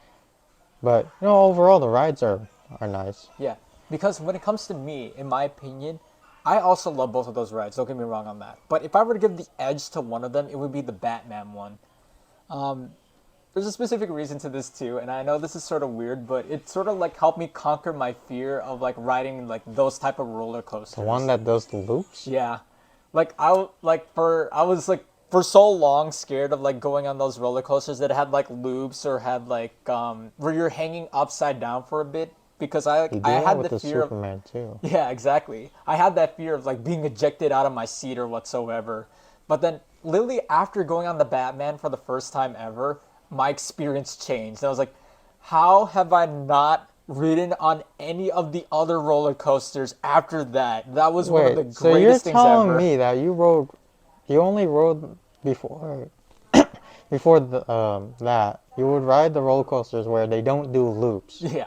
But overall the rides are nice. Yeah. Because when it comes to me, in my opinion, I also love both of those rides. Don't get me wrong on that. But if I were to give the edge to one of them, it would be the Batman one. There's a specific reason to this too, and I know this is sort of weird, but it sort of like helped me conquer my fear of like riding like those type of roller coasters. The one that does the loops? Yeah, like I was like for so long scared of like going on those roller coasters that had like loops or had like where you're hanging upside down for a bit because You I do that had with the the fear of Superman too. yeah, exactly. I had that fear of like being ejected out of my seat or whatsoever. But then literally after going on the Batman for the first time ever, my experience changed. I was like, how have I not ridden on any of the other roller coasters after that? That was one of the Wait, so you're greatest things telling ever. me that you only rode before that you would ride the roller coasters where they don't do loops. Yeah.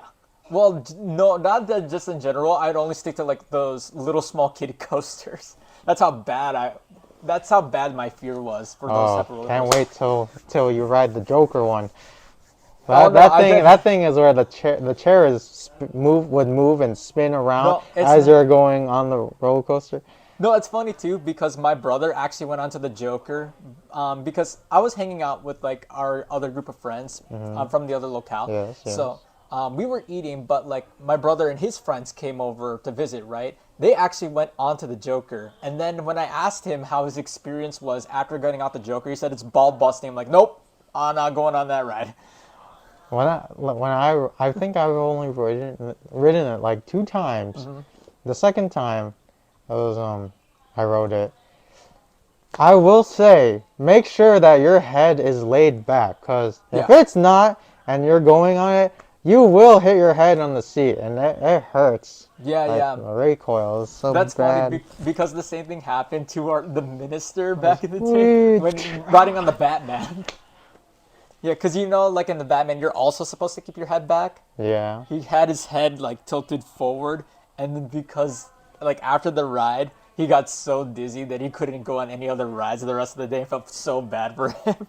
Well, no, not that just in general. I'd only stick to like those little small kiddie coasters. That's how bad my fear was for those Oh, type of roller can't coasters. wait till you ride the Joker one. Oh no, I bet. That thing is where the chair would move and spin around No, it's as you're going on the roller coaster. no, it's funny too because my brother actually went onto the Joker, because I was hanging out with like our other group of friends from the other locale. Yes, yes. So we were eating, but like my brother and his friends came over to visit. Right? They actually went onto the Joker, and then when I asked him how his experience was after getting out the Joker, he said it's ball busting. I'm like, nope, I'm not going on that ride. I think I've only ridden it like 2 times. The second time I rode it. I will say, make sure that your head is laid back, cause if Yeah. it's not and you're going on it, you will hit your head on the seat, and it hurts. Yeah, Like yeah. the recoil is so That's bad. funny because the same thing happened to the minister back in the day when riding on the Batman. Yeah, because like in the Batman, you're also supposed to keep your head back. Yeah. He had his head like tilted forward, and then because like after the ride, he got so dizzy that he couldn't go on any other rides the rest of the day. I felt so bad for him.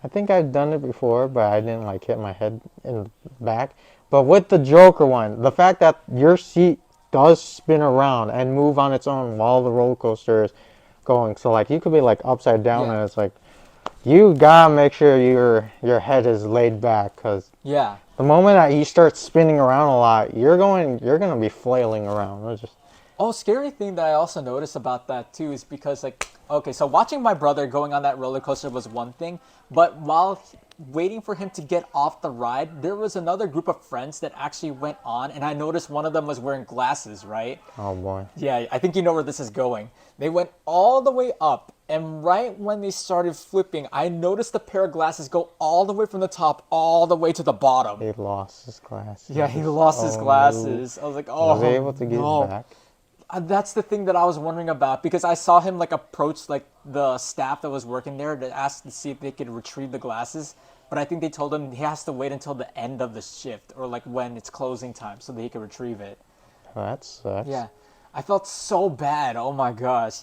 I think I've done it before, but I didn't like hit my head in the back. But with the Joker one, the fact that your seat does spin around and move on its own while the roller coaster is going, so like you could be like upside down, Yeah. and it's like you gotta make sure your head is laid back, because Yeah. the moment that you start spinning around a lot, you're gonna be flailing around. It's just Oh, scary thing that I also noticed about that too is because like okay, so watching my brother going on that roller coaster was one thing, but while waiting for him to get off the ride, there was another group of friends that actually went on, and I noticed one of them was wearing glasses, right? oh boy. Yeah, I think you know where this is going. They went all the way up, and right when they started flipping, I noticed the pair of glasses go all the way from the top all the way to the bottom. He lost his glasses. Yeah, he lost his Oh no. glasses. I was like, Was he oh able to get his no. back? That's the thing that I was wondering about because I saw him like approach like the staff that was working there to ask to see if they could retrieve the glasses. But I think they told him he has to wait until the end of the shift or like when it's closing time so that he can retrieve it. Oh, that sucks. Yeah, I felt so bad. Oh my gosh.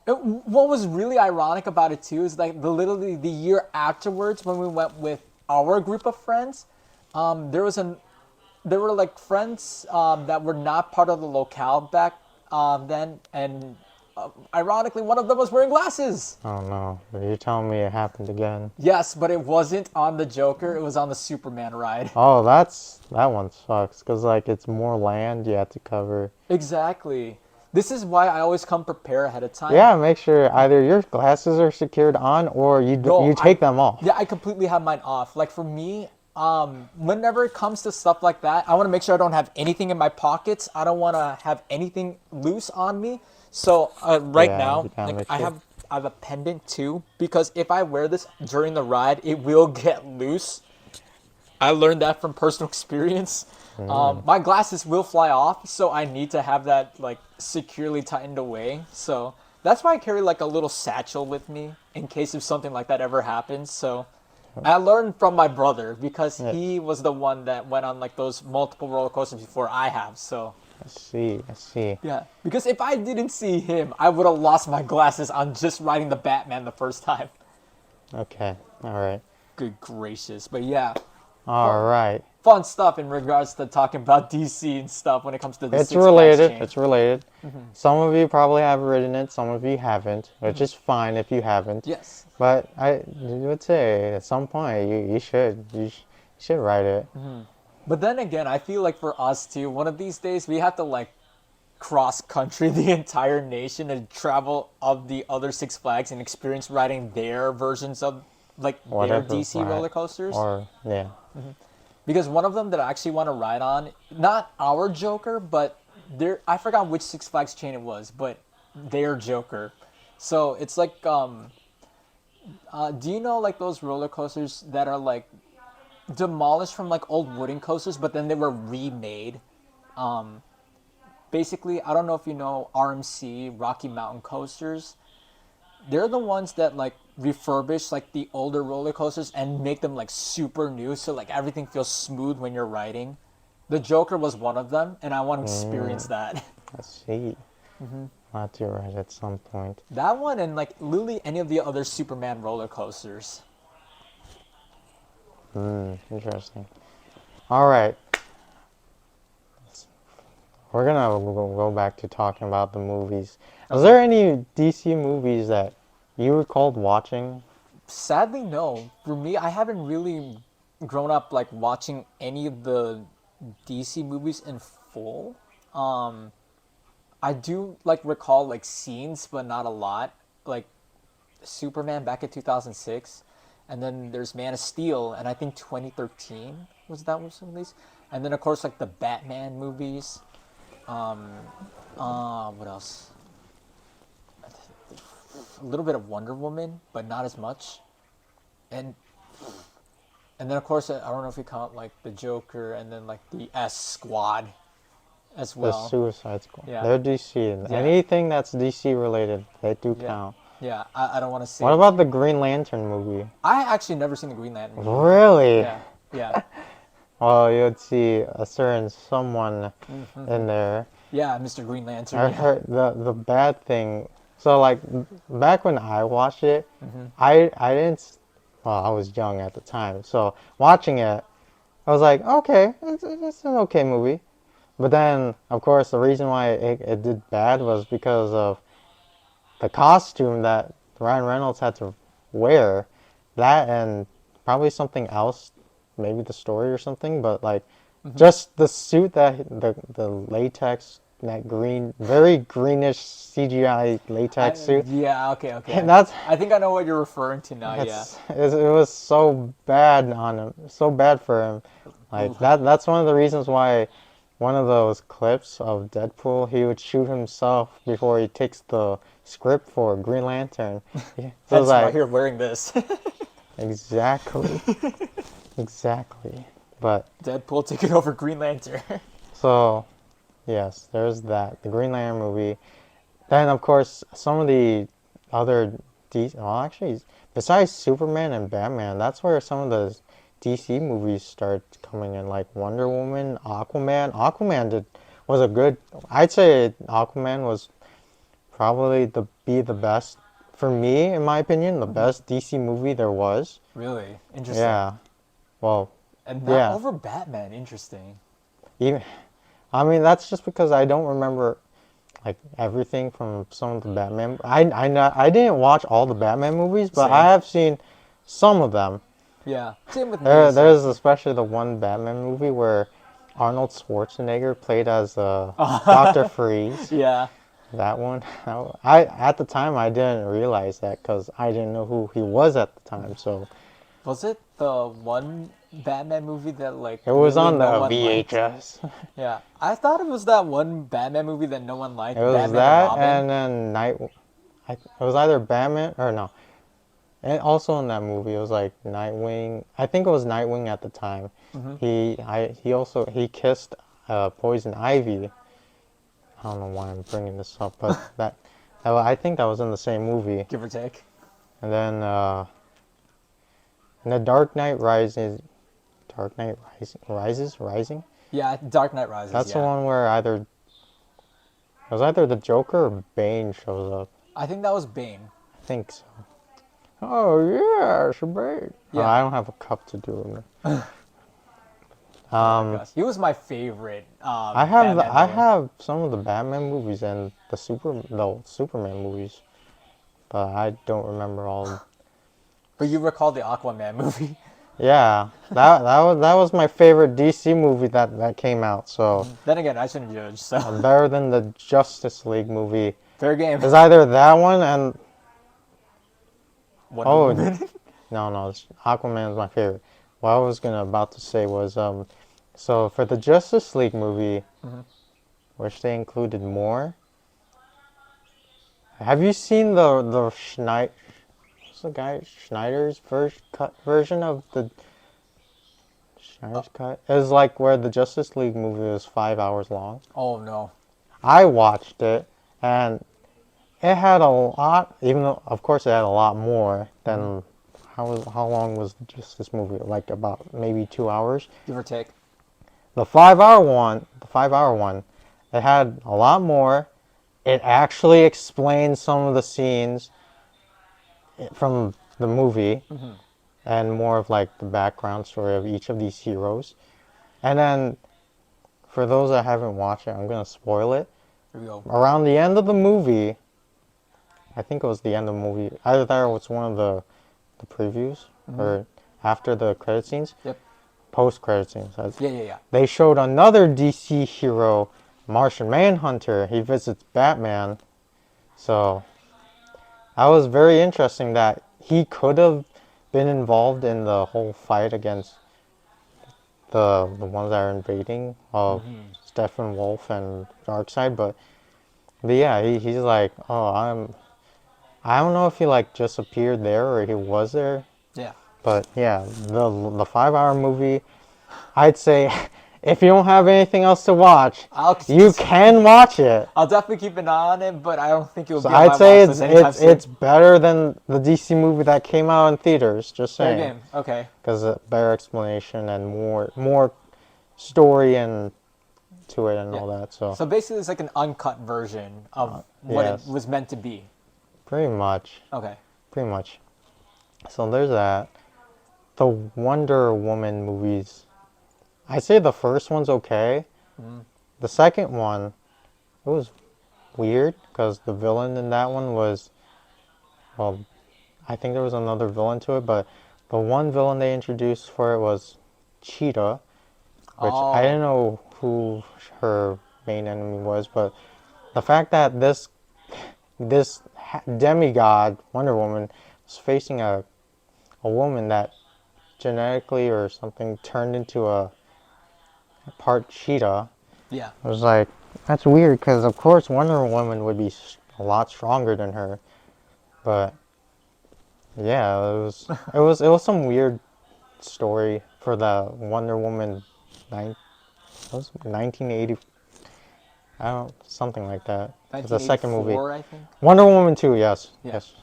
What was really ironic about it too is like literally the year afterwards when we went with our group of friends, there was there were like friends that were not part of the locale back then, and ironically, one of them was wearing glasses. Oh no. You're telling me it happened again. Yes, but it wasn't on the Joker. It was on the Superman ride. Oh, that one sucks, because like it's more land you have to cover. Exactly. This is why I always come prepare ahead of time. Yeah, make sure either your glasses are secured on or No, you take them off. Yeah, I completely have mine off. Like for me, whenever it comes to stuff like that, I want to make sure I don't have anything in my pockets. I don't want to have anything loose on me. So right Yeah, now, you gotta like make I sure. have a pendant too because if I wear this during the ride, it will get loose. I learned that from personal experience. My glasses will fly off, so I need to have that like securely tightened away. So that's why I carry like a little satchel with me in case if something like that ever happens. So I learned from my brother because Yeah. he was the one that went on like those multiple roller coasters before I have. So I see. yeah, because if I didn't see him, I would have lost my glasses on just riding the Batman the first time. Okay, alright. Good gracious, but yeah. Alright. Fun stuff in regards to talking about DC and stuff when it comes to the It's Six Flags related. chain. It's related. Some of you probably have ridden it, some of you haven't, which is fine if you haven't. Yes. But I would say at some point you should ride it. But then again, I feel like for us too, one of these days we have to like cross country the entire nation and travel of the other Six Flags and experience riding their versions of like Whatever, their DC right. roller coasters. Or yeah. Because one of them that I actually want to ride on, not our Joker, but I forgot which Six Flags chain it was, but their Joker. So it's like, do you know like those roller coasters that are like demolished from like old wooden coasters, but then they were remade? Basically, I don't know if you know RMC, Rocky Mountain Coasters. They're the ones that like refurbish like the older roller coasters and make them like super new, so like everything feels smooth when you're riding. The Joker was one of them, and I want to experience that. I see. I'll have to ride at some point. That one and like literally any of the other Superman roller coasters. Interesting. Alright. We're gonna go back to talking about the movies. Is there any DC movies that you recalled watching? Sadly, no. For me, I haven't really grown up like watching any of the DC movies in full. I do like recall like scenes, but not a lot. Like Superman back in 2006, and then there's Man of Steel, and I think 2013 was released, and then of course like the Batman movies. What else? A little bit of Wonder Woman, but not as much. And then of course I don't know if you count like the Joker and then like the S Squad as The well. Suicide Squad. Yeah. They're DC. Yeah. Anything that's DC related, they do Yeah. count. Yeah, I don't want to say. What about the Green Lantern movie? I actually never seen the Green Lantern movie. Really? Yeah, yeah, Well, you'd see a certain someone in there. yeah. Mr. Green Lantern. I heard the bad thing. So like back when I watched it, I didn't well, I was young at the time. So watching it, I was like, okay, it's an okay movie. But then, of course, the reason why it did bad was because of the costume that Ryan Reynolds had to wear. That and probably something else, maybe the story or something. But like, just the suit that the latex, that green, very greenish CGI latex suit. Yeah, okay, And okay. that's I think I know what you're referring to now. Yeah. it was so bad on him, so bad for him. Like Ooh. that's one of the reasons why one of those clips of Deadpool, he would shoot himself before he takes the script for Green Lantern. It was Hence why like you're wearing this. exactly, exactly. But Deadpool taking over Green Lantern. so yes, there's that. The Green Lantern movie. Then of course some of the other well actually besides Superman and Batman, that's where some of the DC movies start coming in, like Wonder Woman, Aquaman. Was a good. I'd say Aquaman was probably the best for me, in my opinion, the best DC movie there was. Really interesting. Yeah. Well, And not yeah. over Batman. Interesting. Even I mean that's just because I don't remember like everything from some of the Batman. I didn't watch all the Batman movies, but I Same. have seen some of them. Yeah. Same with me. So. There's especially the one Batman movie where Arnold Schwarzenegger played as Doctor Freeze. Yeah. That one, I at the time I didn't realize that because I didn't know who he was at the time. So Was it the one Batman movie that like it was really on no the one liked? VHS. Yeah. I thought it was that one Batman movie that no one It liked, was Batman and that, Robin. and then it was either Batman or no. And also in that movie, it was like Nightwing. I think it was Nightwing at the time. He kissed Poison Ivy. I don't know why I'm bringing this up, but I think that was in the same movie. Give or take. And then in the Dark Knight Rises, Rising. Yeah, Dark Knight Rises. That's the Yeah. one where it was either the Joker or Bane shows up. I think that was Bane. I think so. Oh yeah, it's Bane. Oh, Yeah. I don't have a cup to do it. Oh my gosh. He was my favorite. Batman I villain. have some of the Batman movies and the Superman movies, but I don't remember all. But you recall the Aquaman movie? Yeah, that was my favorite DC movie that came out. So Then again, I shouldn't judge. So better than the Justice League movie. fair game. It's either that one and Wonder oh Woman. no, Aquaman is my favorite. What I was about to say was so for the Justice League movie, which they included more. Have you seen the Schneider? What's the guy Schneider's cut version of the Schneider's cut? It was like where the Justice League movie was 5 hours long. Oh no. I watched it and it had a lot, even though of course it had a lot more than how long was just this movie? Like about maybe 2 hours. Give or take. The 5 hour one, it had a lot more. It actually explained some of the scenes from the movie and more of like the background story of each of these heroes. And then for those that haven't watched it, I'm gonna spoil it. Here we go. Around the end of the movie, I think it was the end of the movie. Either that or it's one of the previews or after the credit scenes. Yep. Post credit scenes. Yeah. They showed another DC hero, Martian Manhunter. He visits Batman. So that was very interesting that he could have been involved in the whole fight against the ones that are invading of Steppenwolf and Darkseid, but yeah, he's like, oh, I don't know if he like just appeared there or he was there, Yeah. but yeah, the 5 hour movie, I'd say if you don't have anything else to watch, you can watch it. I'll definitely keep an eye on it, but I don't think it will So be on I'd my say watch list anytime soon. it's better than the DC movie that came out in theaters. Just Fair saying, game. Okay. because a better explanation and more story and to it and all that. So So basically, it's like an uncut version of what yes. it was meant to be. pretty much. Okay. Pretty much. So there's that. the Wonder Woman movies, I say the first one's okay. Mm. The second one, it was weird because the villain in that one was, well, I think there was another villain to it, but the one villain they introduced for it was Cheetah, which I Oh, didn't know who her main enemy was, but the fact that this demigod Wonder Woman was facing a woman that genetically or something turned into a part cheetah, yeah. I was like, that's weird because of course Wonder Woman would be a lot stronger than her, but yeah, it was some weird story for the Wonder Woman nine was it 1980, I don't, something like that. The second movie, 1984, I think. Wonder Woman 2, yes, Yeah. yes.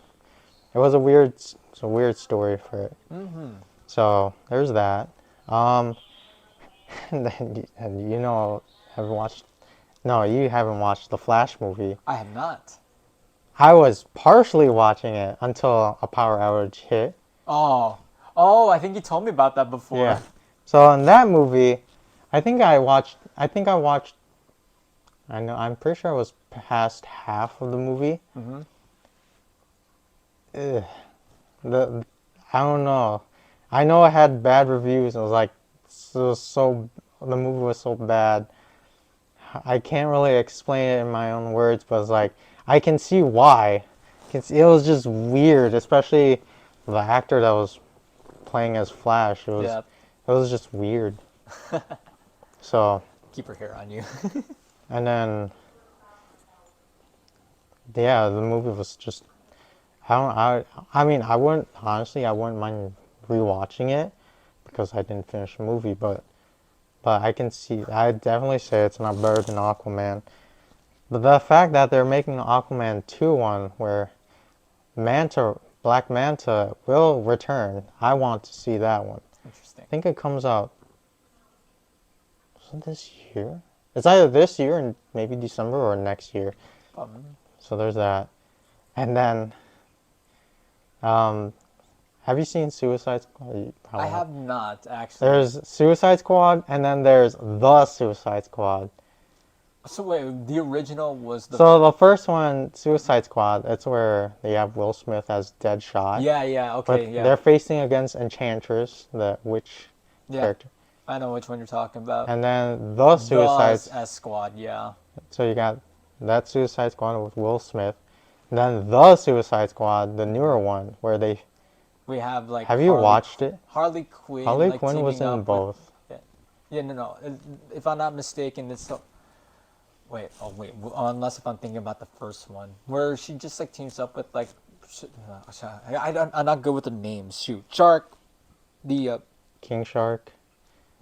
It's a weird story for it. Mm-hmm. So there's that. Um, and then and have watched. No, you haven't watched the Flash movie. I have not. I was partially watching it until a power outage hit. Oh, oh, I think you told me about that before. Yeah. So in that movie, I think I watched. I think I watched. I know. I'm pretty sure I was past half of the movie. Mm-hmm. Ugh. The I don't know. I know I had bad reviews. It was like the movie was so bad. I can't really explain it in my own words, but it's like I can see why. It was just weird, especially the actor that was playing as Flash. Yeah. It was just weird. So, Keep her hair on you. and then yeah, the movie was just I don't I mean, I wouldn't mind rewatching it because I didn't finish the movie, but I definitely say it's not better than Aquaman. But the fact that they're making an Aquaman 2 one where Black Manta will return, I want to see that one. Interesting. I think it comes out, is it this year? It's either this year and maybe December or next year. So there's that. And then, have you seen Suicide Squad? I have not actually. There's Suicide Squad, and then there's The Suicide Squad. So wait, the original was the. So the first one, Suicide Squad, it's where they have Will Smith as Deadshot. Yeah, yeah, But okay, yeah. they're facing against Enchantress, the witch Yeah, character. I know which one you're talking about. And then the Suicide. The S Squad, yeah. So you got that Suicide Squad with Will Smith. And then the Suicide Squad, the newer one, where they. We have like. Have you watched it? Harley Quinn. Harley like, Quinn was teaming in up both. With, yeah, no. If I'm not mistaken, it's. Wait, unless if I'm thinking about the first one, where she just like teams up with like. I'm not good with the names. Shoot. Shark. The. King Shark.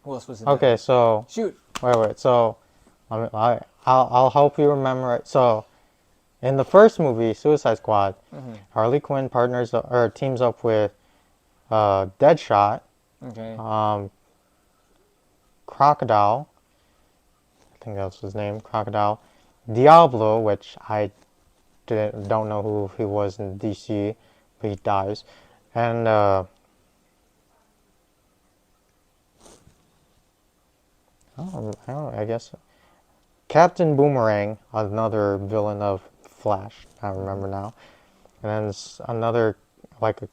Who else was in Okay, there? so. Shoot. Wait. So, I'll help you remember it. So, in the first movie, Suicide Squad, Harley Quinn teams up with Deadshot, Okay. Crocodile, I think that's his name, Crocodile, Diablo, which I don't know who he was in DC, but he dies, and I guess Captain Boomerang, another villain of Flash, I remember now, and then there's another, like a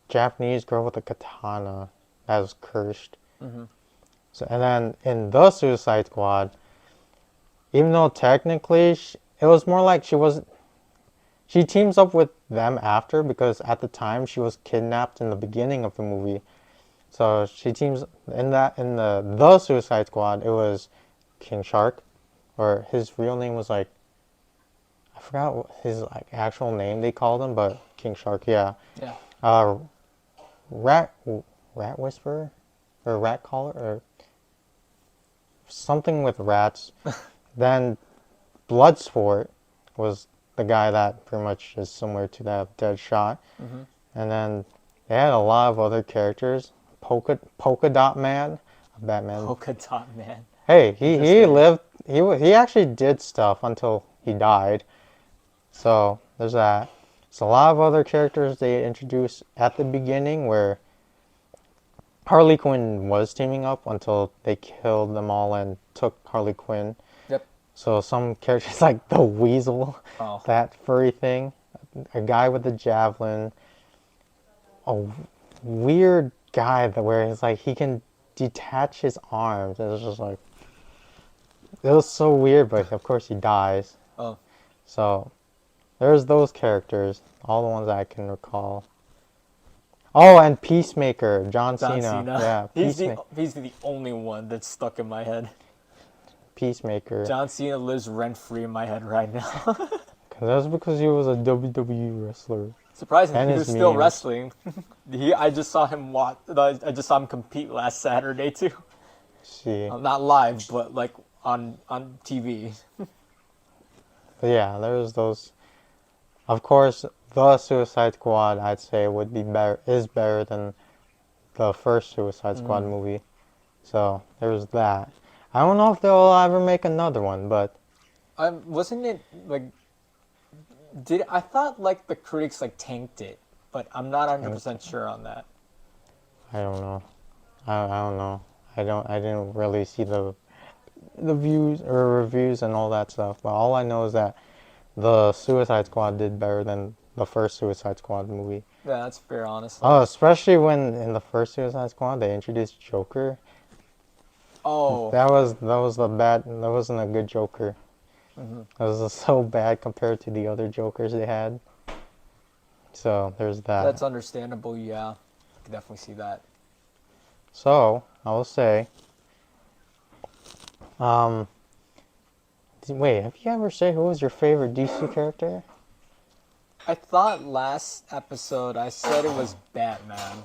Japanese girl with a katana that was cursed. So, and then in the Suicide Squad, even though technically it was more like she teams up with them after because at the time she was kidnapped in the beginning of the movie. So she teams in the Suicide Squad. It was King Shark, or his real name was like, I forgot what his like actual name they called him, but King Shark, yeah. Yeah. Rat Whisperer, or Rat Caller, or something with rats. Then Bloodsport was the guy that pretty much is similar to that Deadshot. And then they had a lot of other characters. Polka Dot Man, Batman. Polka Dot Man. Hey, he lived. He actually did stuff until he died. So there's that. There's a lot of other characters they introduced at the beginning where Harley Quinn was teaming up until they killed them all and took Harley Quinn. Yep. So some characters like the Weasel, Oh. that furry thing, a guy with a javelin, a weird guy that where it's like he can detach his arms. It was just like it was so weird, but of course he dies. Oh. So there's those characters, all the ones I can recall. Oh, and Peacemaker, John John Cena. Cena. Yeah, He's the only one that's stuck in my head. Peacemaker. John Cena lives rent free in my head right now. That's because he was a WWE wrestler. Surprisingly, And he his was still memes. wrestling. I just saw him watch. I just saw him compete last Saturday too. See. Not live, but like on TV. But yeah, there's those. Of course, the Suicide Squad, I'd say, would be better. Is better than the first Suicide Squad movie. So there's that. I don't know if they'll ever make another one, but Wasn't it like? I thought like the critics like tanked it, but I'm not 100% sure on that. I don't know. I don't know. I didn't really see the views or reviews and all that stuff. But all I know is that the Suicide Squad did better than the first Suicide Squad movie. Yeah, that's fair, honestly. Oh, especially when in the first Suicide Squad they introduced Joker. Oh. That was the bad. That wasn't a good Joker. That was so bad compared to the other Jokers they had. So there's that. That's understandable, yeah. I can definitely see that. So I will say, wait, have you ever said who was your favorite DC character? I thought last episode I said it was Batman.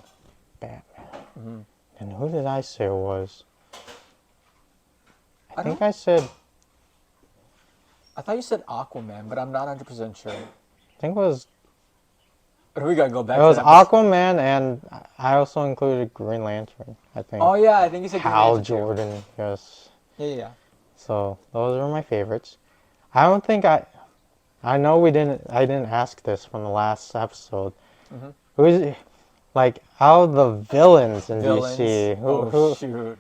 Batman. And who did I say it was? I think don't- I said. I thought you said Aquaman, but I'm not 100% sure. I think it was. We gotta go back It to was that. Aquaman, and I also included Green Lantern. I think. Oh, yeah, I think you said Green Hal Lantern, too. Jordan. Yes. Yeah. So those are my favorites. I don't think I know we didn't. I didn't ask this from the last episode. Who's like out of the villains in Villains. DC? Shoot.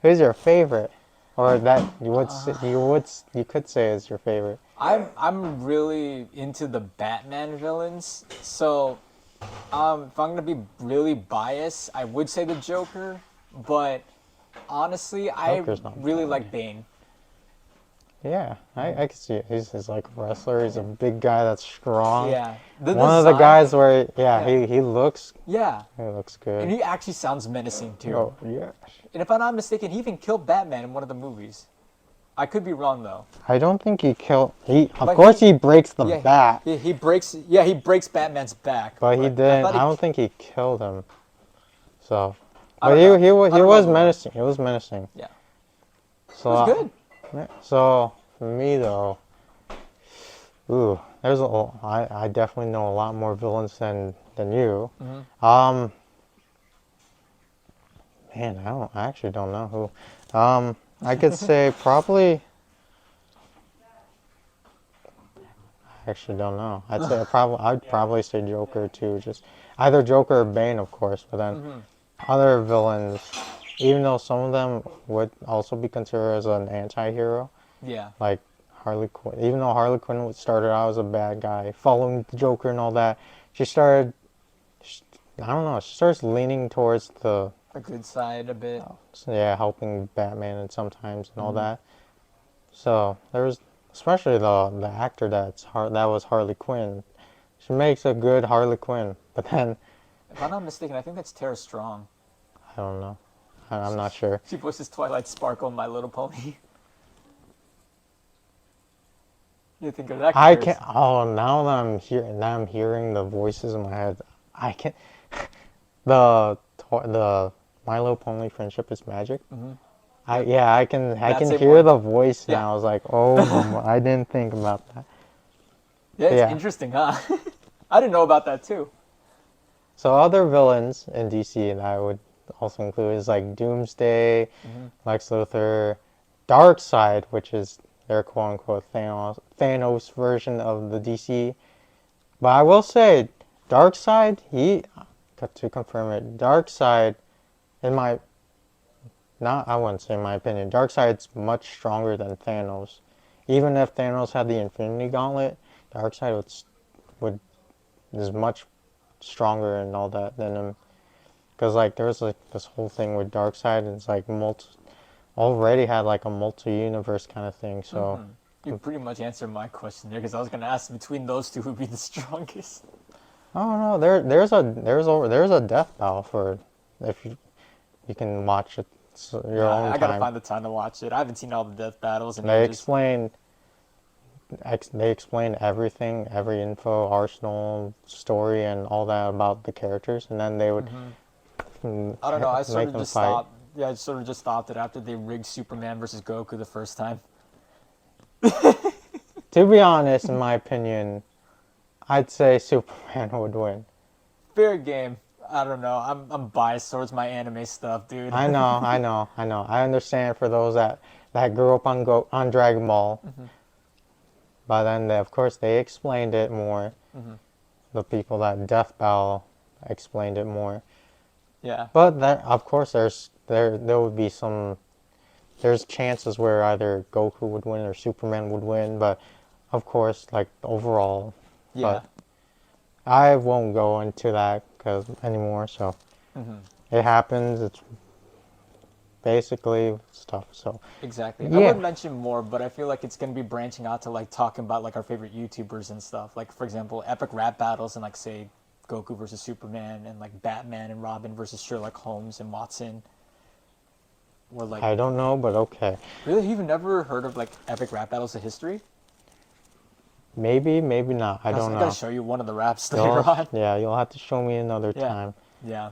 Who's your favorite, or that you could say is your favorite? I'm really into the Batman villains, so if I'm gonna be really biased, I would say the Joker, but honestly, I Joker's not really bad. like Bane. Yeah, I can see it. He's like a wrestler. He's a big guy that's strong. Yeah, One of the guys where he looks Yeah, good. and he actually sounds menacing too. Oh yeah. And if I'm not mistaken, he even killed Batman in one of the movies. I could be wrong though. I don't think he killed. Of But course he breaks the Yeah, bat. he breaks. Yeah, he breaks Batman's back. But he I didn't. thought I don't think he killed him. So, I but don't know. I he don't was know. menacing. He was menacing. Yeah, So it was good. So for me though, there's I definitely know a lot more villains than you. Man, I actually don't know who. I could say probably. I actually don't know. I'd probably say Joker too. Just either Joker or Bane, of course. But then other villains, even though some of them would also be considered as an anti-hero, Yeah. like Harley Quinn. Even though Harley Quinn started out as a bad guy, following the Joker and all that, she started. I don't know. She starts leaning towards the A good side a bit. helping Batman and sometimes and all that. So there was, especially the actor that was Harley Quinn. She makes a good Harley Quinn, but then If I'm not mistaken, I think that's Tara Strong. I don't know. I'm not sure. She voices Twilight Sparkle in My Little Pony. You think of that? I character. can't. Oh, now that I'm hearing the voices in my head, I can't. The My Little Pony Friendship is Magic. I can That same hear one. the voice Yeah. now. I was like, oh, I didn't think about that. Yeah, it's Yeah. interesting, huh? I didn't know about that too. So other villains in DC that I would also include is like Doomsday, Lex Luthor, Darkseid, which is their quote unquote Thanos version of the DC. But I will say, Darkseid, to confirm it, Darkseid in my, not, I wouldn't say in my opinion, Darkseid's much stronger than Thanos. Even if Thanos had the Infinity Gauntlet, Darkseid would is much stronger and all that than him. Because like there's like this whole thing with Darkseid, and it's like already had like a multi-universe kind of thing. So You pretty much answered my question there because I was gonna ask between those two who'd be the strongest. oh no, there's a death battle for if you can watch it your Yeah, own I gotta time. find the time to watch it. I haven't seen all the death battles and They ages. explain everything, every info, arsenal, story, and all that about the characters, and then they would I don't know. I sort make of them just fight. stopped. Yeah, I sort of just stopped it after they rigged Superman versus Goku the first time. To be honest, in my opinion, I'd say Superman would win. Fair game. I don't know. I'm biased towards my anime stuff, dude. I know, I know, I know. I understand for those that grew up on Dragon Ball, but then of course they explained it more. The people that Death Battle explained it more. Yeah. But of course there would be there's chances where either Goku would win or Superman would win, but of course like overall. Yeah. But I won't go into that anymore. So it happens. It's basically stuff. So Exactly. I yeah, would mention more, but I feel like it's gonna be branching out to like talking about like our favorite YouTubers and stuff. Like for example, epic rap battles and like say Goku versus Superman and like Batman and Robin versus Sherlock Holmes and Watson. Or like I don't know, but okay. really, you've never heard of like epic rap battles of history? Maybe, maybe not. I don't I gotta know. show you one of the raps later on. Yeah, you'll have to show me another Yeah. time. Yeah.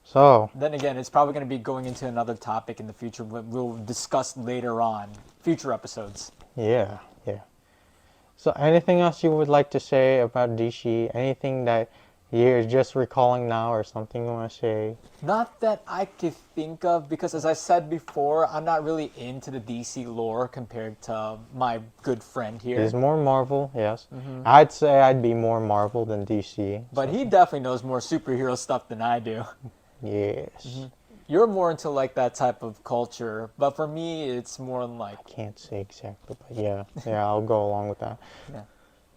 So Then again, it's probably going to be going into another topic in the future. We'll discuss later on, future episodes. yeah, yeah. So anything else you would like to say about DC? Anything that you're just recalling now, or something you want to say? Not that I could think of, because as I said before, I'm not really into the DC lore compared to my good friend here. He's more Marvel, yes. I'd say I'd be more Marvel than DC. But he definitely knows more superhero stuff than I do. Yes. You're more into like that type of culture, but for me, it's more like Can't say exactly, but yeah, I'll go along with that.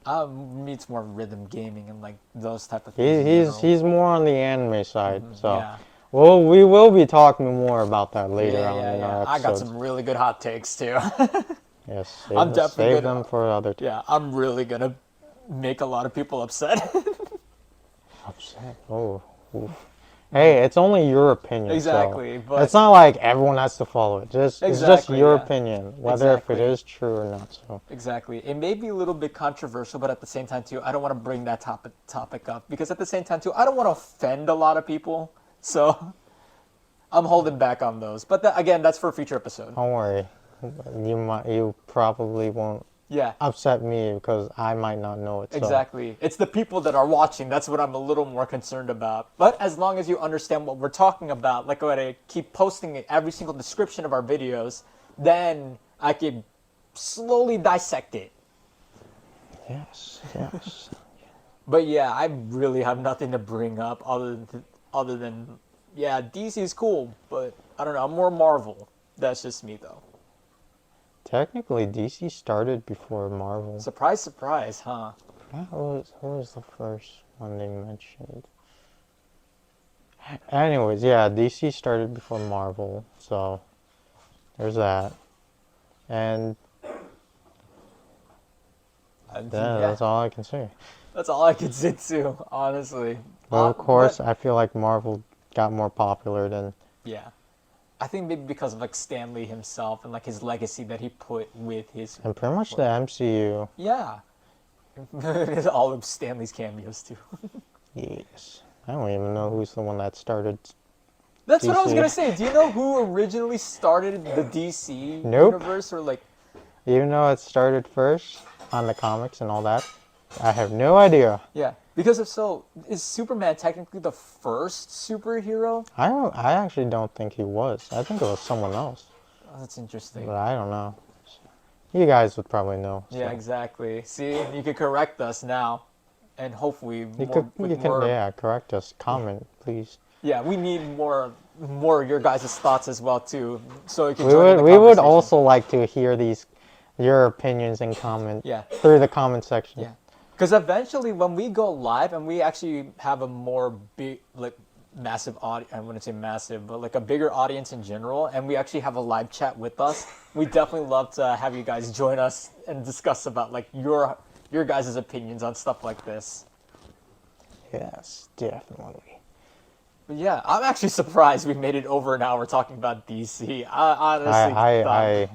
me, it's more rhythm gaming and like those type of He, things. in he's general. he's more on the anime side, so Yeah. well, we will be talking more about that later Yeah, on yeah, in our yeah. I got episodes. some really good hot takes too. Yes, I'm definitely save good. them for other time. Yeah, I'm really gonna make a lot of people upset. Upset. Oh. Oof. Hey, it's only your opinion. Exactly, so but- it's not like everyone has to follow it. It's just Exactly, your yeah. opinion, whether if Exactly. it is true or not. So Exactly. It may be a little bit controversial, but at the same time too, I don't want to bring that topic up because at the same time too, I don't want to offend a lot of people. So I'm holding back on those. But again, that's for a future episode. don't worry, you probably won't Yeah. upset me because I might not know it. So. Exactly. It's the people that are watching. That's what I'm a little more concerned about. But as long as you understand what we're talking about, like I keep posting it every single description of our videos, then I can slowly dissect it. Yes, yes. But yeah, I really have nothing to bring up other than yeah, DC is cool, but I don't know. I'm more Marvel. That's just me though. Technically, DC started before Marvel. Surprise, surprise, huh? What was the first one they mentioned? Anyways, yeah, DC started before Marvel, so there's that. And yeah, that's all I can say. That's all I can say too, honestly. Well, of course, but- I feel like Marvel got more popular than. yeah. I think maybe because of like Stan Lee himself and like his legacy that he put with his And pretty much the MCU. yeah. All of Stan Lee's cameos too. Yes. I don't even know who's the one that started. That's what I was DC. gonna say. Do you know who originally started the DC Nope. universe or like Even though it started first on the comics and all that, I have no idea. yeah. Because if so, is Superman technically the first superhero? I actually don't think he was. I think it was someone else, Oh, that's interesting. but I don't know. You guys would probably know. So. Yeah, exactly. See, you could correct us now, and hopefully You more, with can more. yeah, correct us. Comment, please. Yeah, we need more of your guys' thoughts as well too, so we can We join in would the we would conversation. also like to hear your opinions and comment Yeah. through the comment section. Yeah, because eventually when we go live and we actually have a more big, like massive audience, I wouldn't say massive, but like a bigger audience in general, and we actually have a live chat with us, we definitely love to have you guys join us and discuss about like your guys' opinions on stuff like this. Yes, definitely. But yeah, I'm actually surprised we made it over an hour talking about DC. I honestly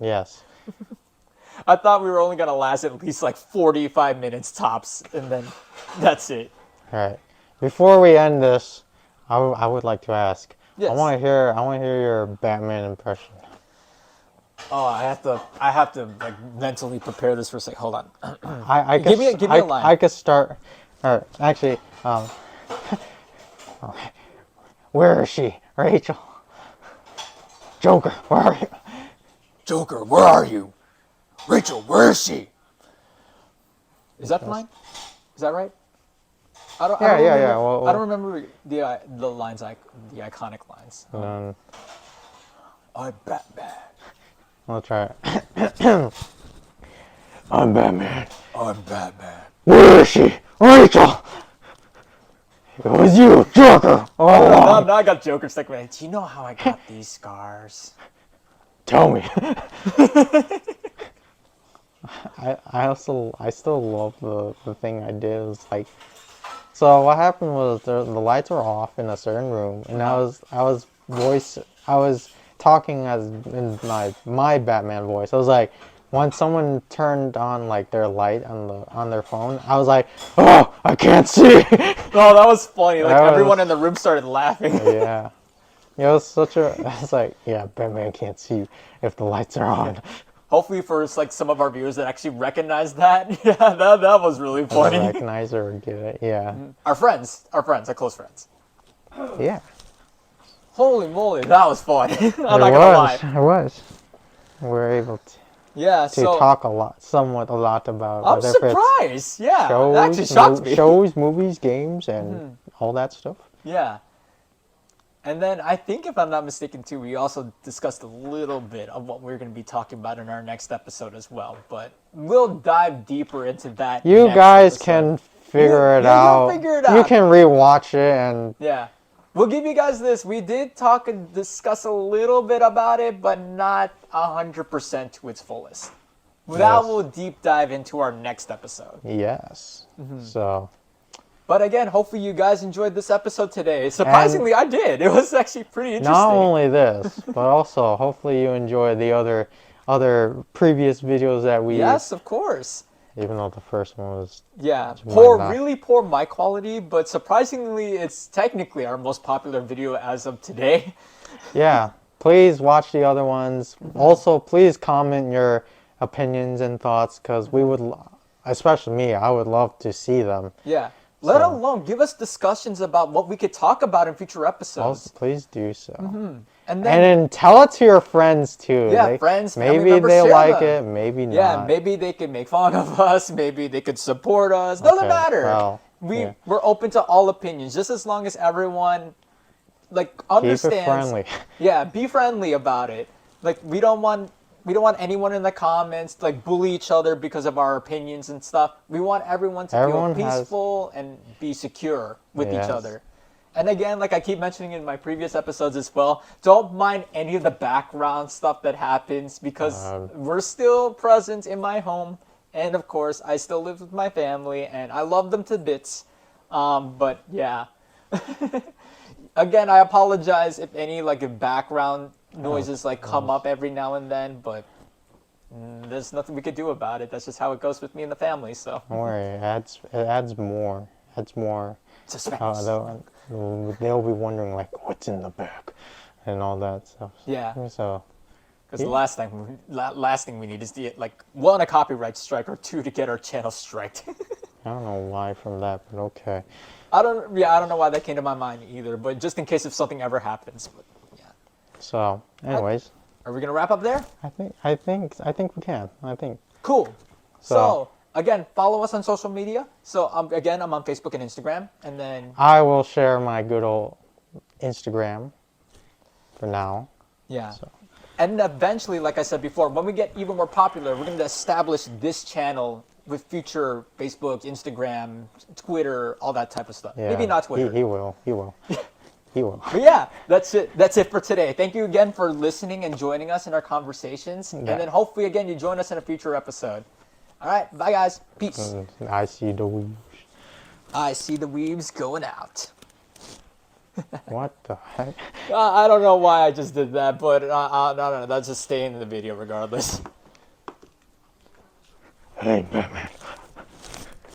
Yes. I thought we were only gonna last at least like 45 minutes tops, and then that's it. All right. Before we end this, I would like to ask. Yes. I want to hear your Batman impression. Oh, I have to like mentally prepare this for a sec. Hold on. I Give me a line. I could start. Actually, where is she, Rachel? Joker, where are you? Joker, where are you? Rachel, where is she? Is that the line? Is that right? I don't remember, Yeah. Well, I don't remember the lines, the iconic lines. I'm Batman. I'll try it. I'm Batman. I'm Batman. Where is she, Rachel? It was you, Joker, all along. Now I got Joker stuck in my head. Do you know how I got these scars? Tell me. I still love the thing I did. It was like, so what happened was the lights were off in a certain room, and I was talking as in my Batman voice. I was like, when someone turned on like their light on their phone, I was like, oh, I can't see. Oh, that was funny. Like That everyone was- in the room started laughing. Yeah. It was such a. I was like, yeah, Batman can't see if the lights are on. Hopefully for like some of our viewers that actually recognize that. Yeah, that was really funny. Recognize or get it. Yeah. Our friends, our close friends. Yeah. Holy moly, that was fun. I'm It not gonna lie. It was. We're able Yeah, to so talk a lot about I'm whether if it's surprised. Yeah, shows, that actually shocked me. shows, movies, games, and all that stuff. Yeah. And then I think, if I'm not mistaken, too, we also discussed a little bit of what we're going to be talking about in our next episode as well. But we'll dive deeper into that. You next guys episode. can figure it you'll out. figure it You out. can rewatch it and Yeah. We'll give you guys this. We did talk and discuss a little bit about it, but not 100% to its fullest. That Yes. will deep dive into our next episode. yes. So But again, hopefully you guys enjoyed this episode today. Surprisingly, I did. It was actually pretty interesting. not only this, but also hopefully you enjoy the other previous videos that we. Yes, of course. Even though the first one was. Yeah, might not. really poor mic quality, but surprisingly, it's technically our most popular video as of today. Yeah. Please watch the other ones. Also, please comment your opinions and thoughts, because we would, especially me, I would love to see them. Yeah. Let So- alone give us discussions about what we could talk about in future episodes. Also, please do so. And And then, then tell it to your friends too. Yeah, friends, family Maybe members, they share like them. it, maybe not. yeah, maybe they could make fun of us. Maybe they could support us. Doesn't Okay, matter. well, we're yeah. open to all opinions, just as long as everyone like Keep understands. it friendly. Yeah, be friendly about it. Like we don't want anyone in the comments to like bully each other because of our opinions and stuff. We want everyone to Everyone feel has- peaceful and be secure with each Yes. other. And again, like I keep mentioning in my previous episodes as well, don't mind any of the background stuff that happens because we're still present in my home. And of course, I still live with my family and I love them to bits. But yeah. Again, I apologize if any like background noises like come up every now and then, but there's nothing we could do about it. That's just how it goes with me and the family. So Don't worry, it adds more. suspense. They'll be wondering like what's in the back and all that stuff. Yeah. So Because the last thing we need is to like one, a copyright strike, or two, to get our channel striked. I don't know why from that, but okay. I don't know why that came to my mind either. But just in case if something ever happens. But yeah. So, anyways, Are we gonna wrap up there? I think we can. I think. Cool. So- again, follow us on social media. So again, I'm on Facebook and Instagram, and then I will share my good old Instagram for now. yeah. So. And eventually, like I said before, when we get even more popular, we're going to establish this channel with future Facebook, Instagram, Twitter, all that type of stuff. Yeah, Maybe not Twitter. He will. He will. He will. But yeah, that's it. That's it for today. Thank you again for listening and joining us in our conversations. Yeah. And then hopefully, again, you join us in a future episode. All right. Bye, guys. Peace. I see the weebs. I see the weebs going out. What the heck? I don't know why I just did that, but no, that's just staying in the video regardless. Hey, Batman.